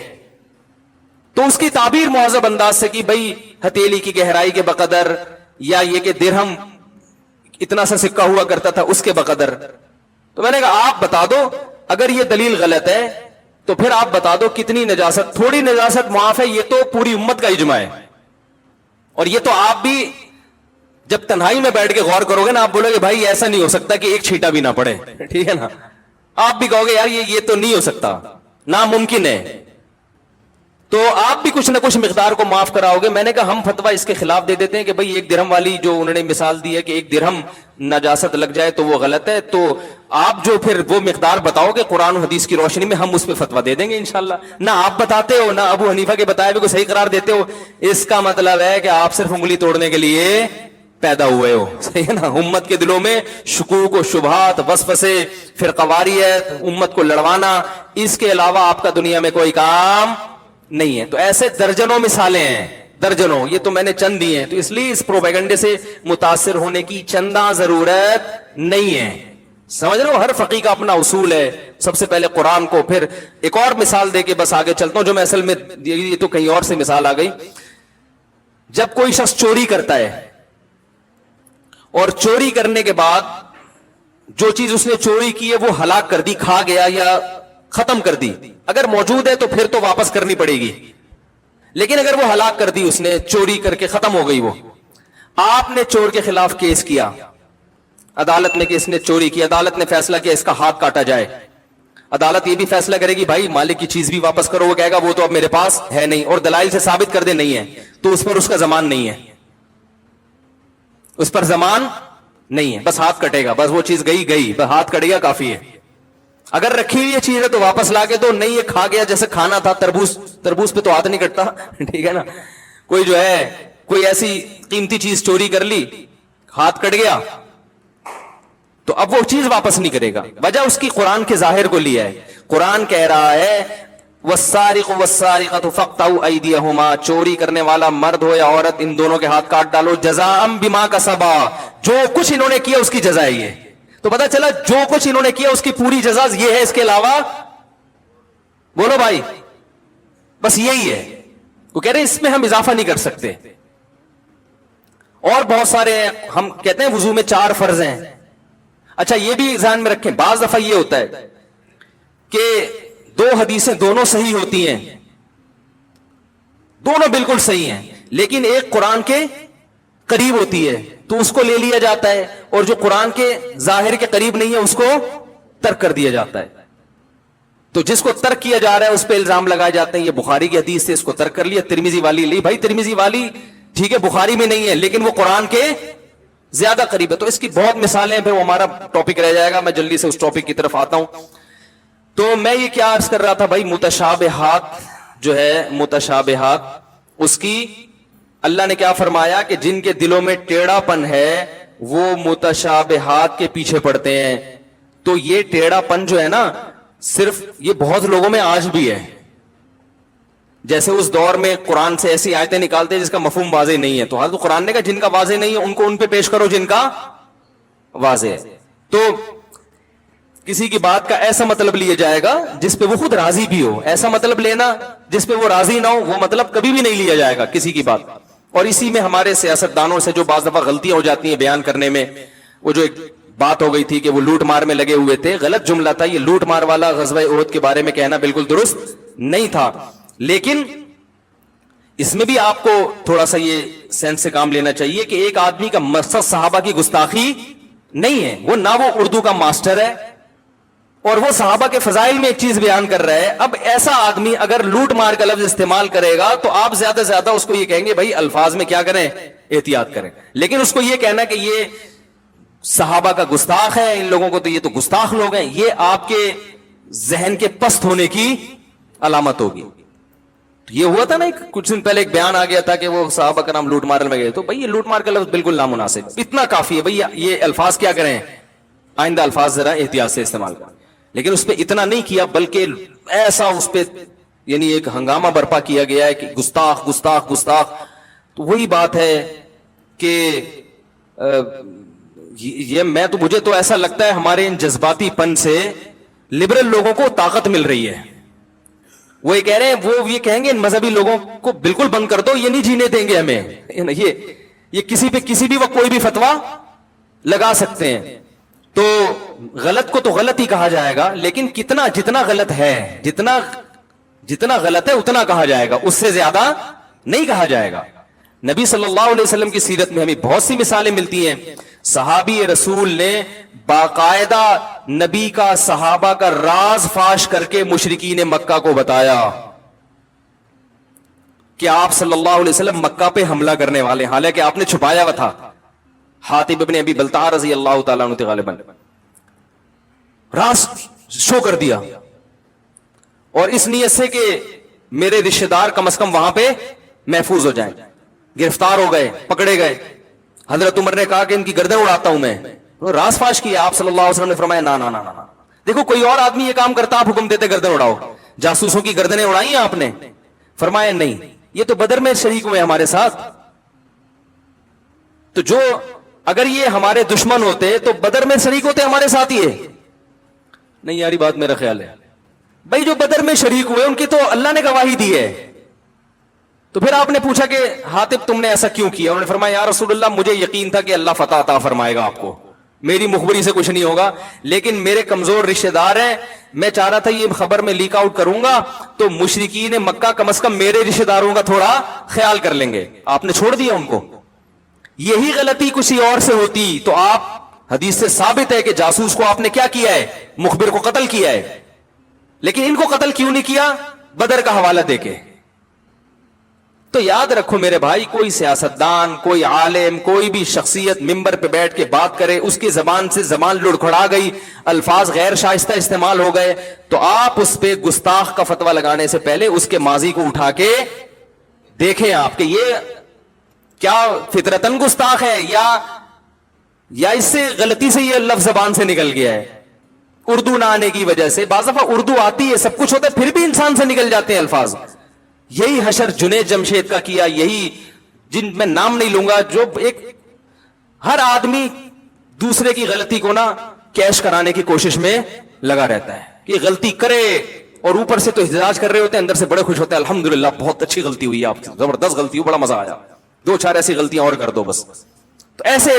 تو اس کی تعبیر مہذب انداز سے کی بھائی ہتھیلی کی گہرائی کے بقدر, یا یہ کہ درہم اتنا سا سکہ ہوا کرتا تھا اس کے بقدر. تو میں نے کہا آپ بتا دو, اگر یہ دلیل غلط ہے تو پھر آپ بتا دو کتنی نجاست, تھوڑی نجاست معاف ہے, یہ تو پوری امت کا اجماع ہے. اور یہ تو آپ بھی جب تنہائی میں بیٹھ کے غور کرو گے نا, آپ بولو گے بھائی ایسا نہیں ہو سکتا کہ ایک چھینٹا بھی نہ پڑے, ٹھیک ہے نا. آپ بھی کہو گے یار یہ تو نہیں ہو سکتا, ناممکن ہے. تو آپ بھی کچھ نہ کچھ مقدار کو معاف کراؤ گے. میں نے کہا ہم فتویٰ اس کے خلاف دے دیتے ہیں کہ بھائی 1 درہم والی جو انہوں نے مثال دی ہے کہ 1 درہم نجاست لگ جائے تو وہ غلط ہے. تو آپ جو پھر وہ مقدار بتاؤ گے قرآن و حدیث کی روشنی میں, ہم اس پہ فتویٰ دے دیں گے انشاءاللہ. نہ آپ بتاتے ہو نہ ابو حنیفہ کے بتائے ہوئے کو صحیح قرار دیتے ہو. اس کا مطلب ہے کہ آپ صرف انگلی توڑنے کے لیے پیدا ہوئے ہو, صحیح ہے نا. امت کے دلوں میں شکوک و شبہات, وسوسے, فرقواریت, امت کو لڑوانا, اس کے علاوہ آپ کا دنیا میں کوئی کام نہیں ہے. تو ایسے درجنوں مثالیں ہیں, درجنوں، یہ تو میں نے چند دیے ہیں. تو اس لیے اس پروپیگنڈے سے متاثر ہونے کی چندہ ضرورت نہیں ہے. سمجھ رہے ہو؟ ہر فقی کا اپنا اصول ہے. سب سے پہلے قرآن کو. پھر ایک اور مثال دے کے بس آگے چلتا ہوں، جو میں اصل میں یہ تو کہیں اور سے مثال آ گئی. جب کوئی شخص چوری کرتا ہے اور چوری کرنے کے بعد جو چیز اس نے چوری کی ہے وہ ہلاک کر دی، کھا گیا یا ختم کر دی، اگر موجود ہے تو پھر تو واپس کرنی پڑے گی. لیکن اگر وہ ہلاک کر دی، اس نے چوری کر کے ختم ہو گئی، وہ آپ نے چور کے خلاف کیس کیا عدالت میں کہ اس نے چوری کی، عدالت نے فیصلہ کیا اس کا ہاتھ کاٹا جائے. عدالت یہ بھی فیصلہ کرے گی بھائی مالک کی چیز بھی واپس کرو، وہ کہے گا وہ تو اب میرے پاس ہے نہیں، اور دلائل سے ثابت کر دے نہیں ہے، تو اس پر اس کا ضمان نہیں ہے، اس پر ضمان نہیں ہے، بس ہاتھ کٹے گا، بس وہ چیز گئی، بس ہاتھ کٹے گا کافی ہے. اگر رکھی ہوئی یہ چیز ہے تو واپس لا کے دو، نہیں یہ کھا گیا، جیسے کھانا تھا تربوز پہ تو ہاتھ نہیں کٹتا ٹھیک ہے نا. کوئی جو ہے کوئی ایسی قیمتی چیز چوری کر لی، ہاتھ کٹ گیا، تو اب وہ چیز واپس نہیں کرے گا. وجہ اس کی قرآن کے ظاہر کو لیا ہے. قرآن کہہ رہا ہے والسارق والسارقۃ فاقطعوا ایدیہما، چوری کرنے والا مرد ہو یا عورت ان دونوں کے ہاتھ کاٹ ڈالو، جزاء بما کسبا، جو کچھ انہوں نے کیا اس کی جزا ہے. یہ تو پتا چلا جو کچھ انہوں نے کیا اس کی پوری جزا یہ ہے، اس کے علاوہ بولو بھائی بس یہی ہے. وہ کہہ رہے ہیں اس میں ہم اضافہ نہیں کر سکتے. اور بہت سارے ہیں، ہم کہتے ہیں وضو میں 4 فرض ہیں. اچھا یہ بھی ذہن میں رکھیں، بعض دفعہ یہ ہوتا ہے کہ 2 حدیثیں دونوں صحیح ہوتی ہیں، دونوں بالکل صحیح ہیں، لیکن ایک قرآن کے قریب ہوتی ہے تو اس کو لے لیا جاتا ہے، اور جو قرآن کے ظاہر کے قریب نہیں ہے اس کو ترک کر دیا جاتا ہے. تو جس کو ترک کیا جا رہا ہے اس پہ الزام لگائے جاتے ہیں یہ بخاری کی حدیث سے اس کو ترک کر لیا، ترمذی والی لی. بھائی ترمذی والی ٹھیک ہے بخاری میں نہیں ہے لیکن وہ قرآن کے زیادہ قریب ہے. تو اس کی بہت مثالیں ہیں، پھر وہ ہمارا ٹاپک رہ جائے گا، میں جلدی سے اس ٹاپک کی طرف آتا ہوں. تو میں یہ کیا عرض کر رہا تھا بھائی، متشابہات جو ہے متشابہات، اس کی اللہ نے کیا فرمایا کہ جن کے دلوں میں ٹیڑھا پن ہے وہ متشابہات کے پیچھے پڑتے ہیں. تو یہ ٹیڑھا پن جو ہے نا صرف یہ بہت لوگوں میں آج بھی ہے. جیسے اس دور میں قرآن سے ایسی آیتیں نکالتے ہیں جس کا مفہوم واضح نہیں ہے، تو حضرت قرآن نے کہا جن کا واضح نہیں ہے ان کو ان پہ پیش کرو جن کا واضح ہے. تو کسی کی بات کا ایسا مطلب لیا جائے گا جس پہ وہ خود راضی بھی ہو، ایسا مطلب لینا جس پہ وہ راضی نہ ہو وہ مطلب کبھی بھی نہیں لیا جائے گا کسی کی بات. اور اسی میں ہمارے سیاستدانوں سے جو بعض دفعہ غلطیاں ہو جاتی ہیں بیان کرنے میں، وہ جو ایک بات ہو گئی تھی کہ وہ لوٹ مار میں لگے ہوئے تھے، غلط جملہ تھا یہ. لوٹ مار والا غزوہ احد کے بارے میں کہنا بالکل درست نہیں تھا، لیکن اس میں بھی آپ کو تھوڑا سا یہ سینس سے کام لینا چاہیے کہ ایک آدمی کا مقصد صحابہ کی گستاخی نہیں ہے، وہ نہ وہ اردو کا ماسٹر ہے اور وہ صحابہ کے فضائل میں ایک چیز بیان کر رہا ہے. اب ایسا آدمی اگر لوٹ مار کا لفظ استعمال کرے گا تو آپ زیادہ سے زیادہ اس کو یہ کہیں گے بھائی الفاظ میں کیا کریں، احتیاط کریں. لیکن اس کو یہ کہنا کہ یہ صحابہ کا گستاخ ہے، ان لوگوں کو تو یہ تو گستاخ لوگ ہیں، یہ آپ کے ذہن کے پست ہونے کی علامت ہوگی. تو یہ ہوا تھا نا کچھ دن پہلے ایک بیان آ گیا تھا کہ وہ صحابہ کا نام لوٹ مار میں گئے، تو بھائی یہ لوٹ مار کا لفظ بالکل نامناسب، اتنا کافی ہے بھئی یہ الفاظ کیا کریں، آئندہ الفاظ ذرا احتیاط سے استعمال کریں. لیکن اس پہ اتنا نہیں کیا بلکہ ایسا اس پہ یعنی ایک ہنگامہ برپا کیا گیا ہے کہ گستاخ گستاخ گستاخ. تو وہی بات ہے کہ یہ مجھے تو ایسا لگتا ہے ہمارے ان جذباتی پن سے لبرل لوگوں کو طاقت مل رہی ہے. وہ یہ کہہ رہے ہیں، وہ یہ کہیں گے ان مذہبی لوگوں کو بالکل بند کر دو، یہ نہیں جینے دیں گے ہمیں، یہ کسی پہ کسی بھی وقت کوئی بھی فتویٰ لگا سکتے ہیں. تو غلط کو تو غلط ہی کہا جائے گا، لیکن جتنا غلط ہے جتنا غلط ہے اتنا کہا جائے گا، اس سے زیادہ نہیں کہا جائے گا. نبی صلی اللہ علیہ وسلم کی سیرت میں ہمیں بہت سی مثالیں ملتی ہیں. صحابی رسول نے باقاعدہ نبی کا صحابہ کا راز فاش کر کے مشرکین مکہ کو بتایا کہ آپ صلی اللہ علیہ وسلم مکہ پہ حملہ کرنے والے، حالانکہ آپ نے چھپایا ہوا تھا. حاتب ابن ابی بلتع رضی اللہ تعالیٰ عنہ غالباً راز شو کر دیا، اور اس نیت سے کہ میرے رشتہ دار کم از کم وہاں پہ محفوظ ہو جائیں. گرفتار ہو گئے، پکڑے گئے. حضرت عمر نے کہا کہ ان کی گردن اڑاتا ہوں میں. راز فاش کیا. آپ صلی اللہ علیہ وسلم نے فرمایا نا نا نا نا. دیکھو کوئی اور آدمی یہ کام کرتا آپ حکم دیتے گردن اڑاؤ. جاسوسوں کی گردنیں اڑائی ہیں آپ نے؟ فرمایا نہیں. یہ تو بدر میں شریک ہوئے ہمارے ساتھ. تو جو اگر یہ ہمارے دشمن ہوتے تو بدر میں شریک ہوتے ہمارے ساتھ ہی ہے. نہیں یاری بات میرا خیال ہے بھائی, جو بدر میں شریک ہوئے ان کی تو اللہ نے گواہی دی ہے. تو پھر آپ نے پوچھا کہ حاتب تم نے ایسا کیوں کیا؟ انہوں نے فرمایا یا رسول اللہ مجھے یقین تھا کہ اللہ فتح عطا فرمائے گا آپ کو, میری مخبری سے کچھ نہیں ہوگا, لیکن میرے کمزور رشتہ دار ہیں, میں چاہ رہا تھا یہ خبر میں لیک آؤٹ کروں گا تو مشرکین مکہ کم از کم میرے رشتہ داروں کا تھوڑا خیال کر لیں گے. آپ نے چھوڑ دیا ان کو. یہی غلطی کسی اور سے ہوتی تو آپ, حدیث سے ثابت ہے کہ جاسوس کو آپ نے کیا کیا ہے, مخبر کو قتل کیا ہے, لیکن ان کو قتل کیوں نہیں کیا؟ بدر کا حوالہ دے کے. تو یاد رکھو میرے بھائی, کوئی سیاستدان, کوئی عالم, کوئی بھی شخصیت ممبر پہ بیٹھ کے بات کرے, اس کی زبان سے زبان لڑکھڑا گئی, الفاظ غیر شائستہ استعمال ہو گئے, تو آپ اس پہ گستاخ کا فتویٰ لگانے سے پہلے اس کے ماضی کو اٹھا کے دیکھیں آپ کہ یہ کیا فطرتاً گستاخ ہے یا اس سے غلطی سے یہ لفظ زبان سے نکل گیا ہے اردو نہ آنے کی وجہ سے. بعض دفعہ اردو آتی ہے, سب کچھ ہوتا ہے, پھر بھی انسان سے نکل جاتے ہیں الفاظ. یہی حشر جنید جمشید کا کیا, یہی جن میں نام نہیں لوں گا, جو ایک ہر آدمی دوسرے کی غلطی کو نا کیش کرانے کی کوشش میں لگا رہتا ہے کہ غلطی کرے, اور اوپر سے تو احتجاج کر رہے ہوتے ہیں, اندر سے بڑے خوش ہوتے ہیں, الحمدللہ بہت اچھی غلطی ہوئی, آپ زبردست غلطی ہوئی, بڑا مزہ آیا, 2-4 ایسی غلطیاں اور کر دو بس. تو ایسے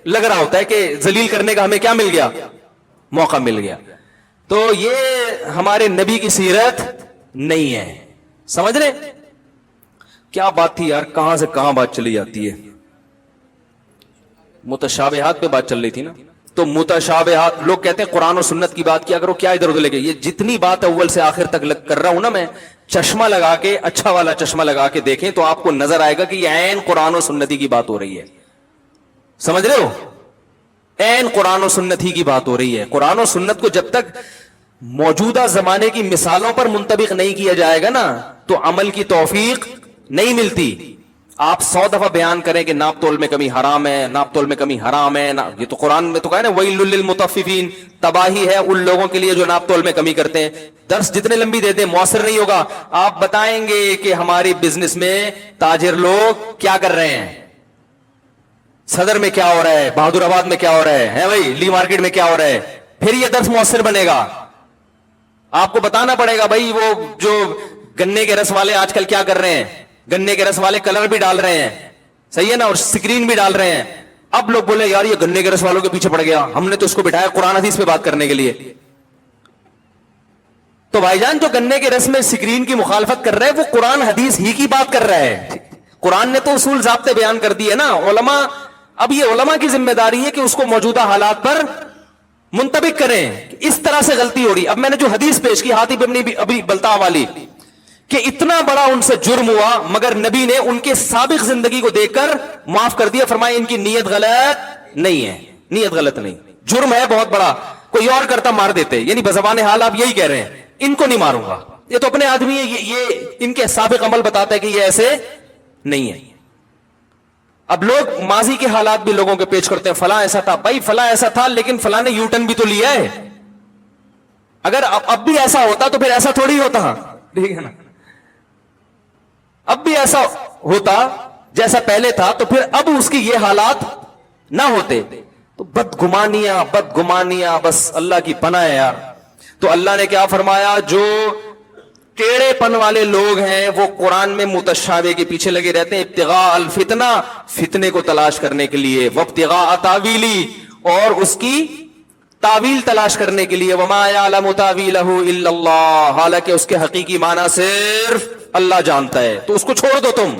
لگ رہا ہوتا ہے کہ ذلیل کرنے کا ہمیں کیا مل گیا, موقع مل گیا. تو یہ ہمارے نبی کی سیرت نہیں ہے. سمجھ رہے کیا بات تھی یار, کہاں سے کہاں بات چلی جاتی ہے. متشابہات پہ بات چل رہی تھی نا. تو متشابہات, لوگ کہتے ہیں قرآن و سنت کی بات کیا کرو, کیا ادھر ادھر لے گئے. یہ جتنی بات اول سے آخر تک کر رہا ہوں نا میں, چشمہ لگا کے, اچھا والا چشمہ لگا کے دیکھیں تو آپ کو نظر آئے گا کہ یہ عین قرآن و سنتی کی بات ہو رہی ہے. سمجھ رہے ہو, عین قرآن و سنت ہی کی بات ہو رہی ہے. قرآن و سنت کو جب تک موجودہ زمانے کی مثالوں پر منطبق نہیں کیا جائے گا نا تو عمل کی توفیق نہیں ملتی. آپ 100 دفعہ بیان کریں کہ ناپ تول میں کمی حرام ہے, ناپ تول میں کمی حرام ہے, یہ تو قرآن میں تو کہا ہے نا ویل للمطففین, تباہی ہے ان لوگوں کے لیے جو ناپ تول میں کمی کرتے ہیں. درس جتنے لمبی دے دیں مؤثر نہیں ہوگا. آپ بتائیں گے کہ ہماری بزنس میں تاجر لوگ کیا کر رہے ہیں, صدر میں کیا ہو رہا ہے, بہادر آباد میں کیا ہو رہا ہے بھائی, لی مارکیٹ میں کیا ہو رہا ہے, پھر یہ درس مؤثر بنے گا. آپ کو بتانا پڑے گا بھائی وہ جو گنے کے رس والے آج کل کیا کر رہے ہیں, گنے کے رس والے کلر بھی ڈال رہے ہیں, صحیح ہے نا, اور سکرین بھی ڈال رہے ہیں. اب لوگ بولے یار یہ گنے کے رس والوں کے پیچھے پڑ گیا, ہم نے تو اس کو بٹھایا قرآن حدیث پہ بات کرنے کے لیے. تو بھائی جان جو گنے کے رس میں سکرین کی مخالفت کر رہا ہے وہ قرآن حدیث ہی کی بات کر رہا ہے. قرآن نے تو اصول ضابطے بیان کر دیے نا. علماء, اب یہ علماء کی ذمہ داری ہے کہ اس کو موجودہ حالات پر منطبق کریں. اس طرح سے غلطی ہو رہی. اب میں نے جو حدیث پیش کی حاتب ابن ابی بلتع والی, کہ اتنا بڑا ان سے جرم ہوا مگر نبی نے ان کے سابق زندگی کو دیکھ کر معاف کر دیا, فرمایا ان کی نیت غلط نہیں ہے, نیت غلط نہیں, جرم ہے بہت بڑا, کوئی اور کرتا مار دیتے. یعنی بزبان حال آپ یہی کہہ رہے ہیں, ان کو نہیں ماروں گا, یہ تو اپنے آدمی ہے, یہ ان کے سابق عمل بتاتا ہے کہ یہ ایسے نہیں ہے. اب لوگ ماضی کے حالات بھی لوگوں کے پیش کرتے ہیں, فلاں ایسا تھا, بھائی فلاں ایسا تھا لیکن فلاں نے یو ٹرن بھی تو لیا ہے. اگر اب بھی ایسا ہوتا تو پھر ایسا تھوڑی ہوتا, ٹھیک ہے نا, اب بھی ایسا ہوتا جیسا پہلے تھا تو پھر اب اس کی یہ حالات نہ ہوتے. تو بدگمانیاں بس اللہ کی پناہ ہے یار. تو اللہ نے کیا فرمایا, جو ٹیڑے پن والے لوگ ہیں وہ قرآن میں متشابہ کے پیچھے لگے رہتے ہیں, ابتغاء الفتنہ, فتنے کو تلاش کرنے کے لیے, وابتغاء تاویلی, اور اس کی تعویل تلاش کرنے کے لیے, وما یعلم تاویلہ الا اللہ, حالانکہ اس کے حقیقی معنی صرف اللہ جانتا ہے. تو اس کو چھوڑ دو تم,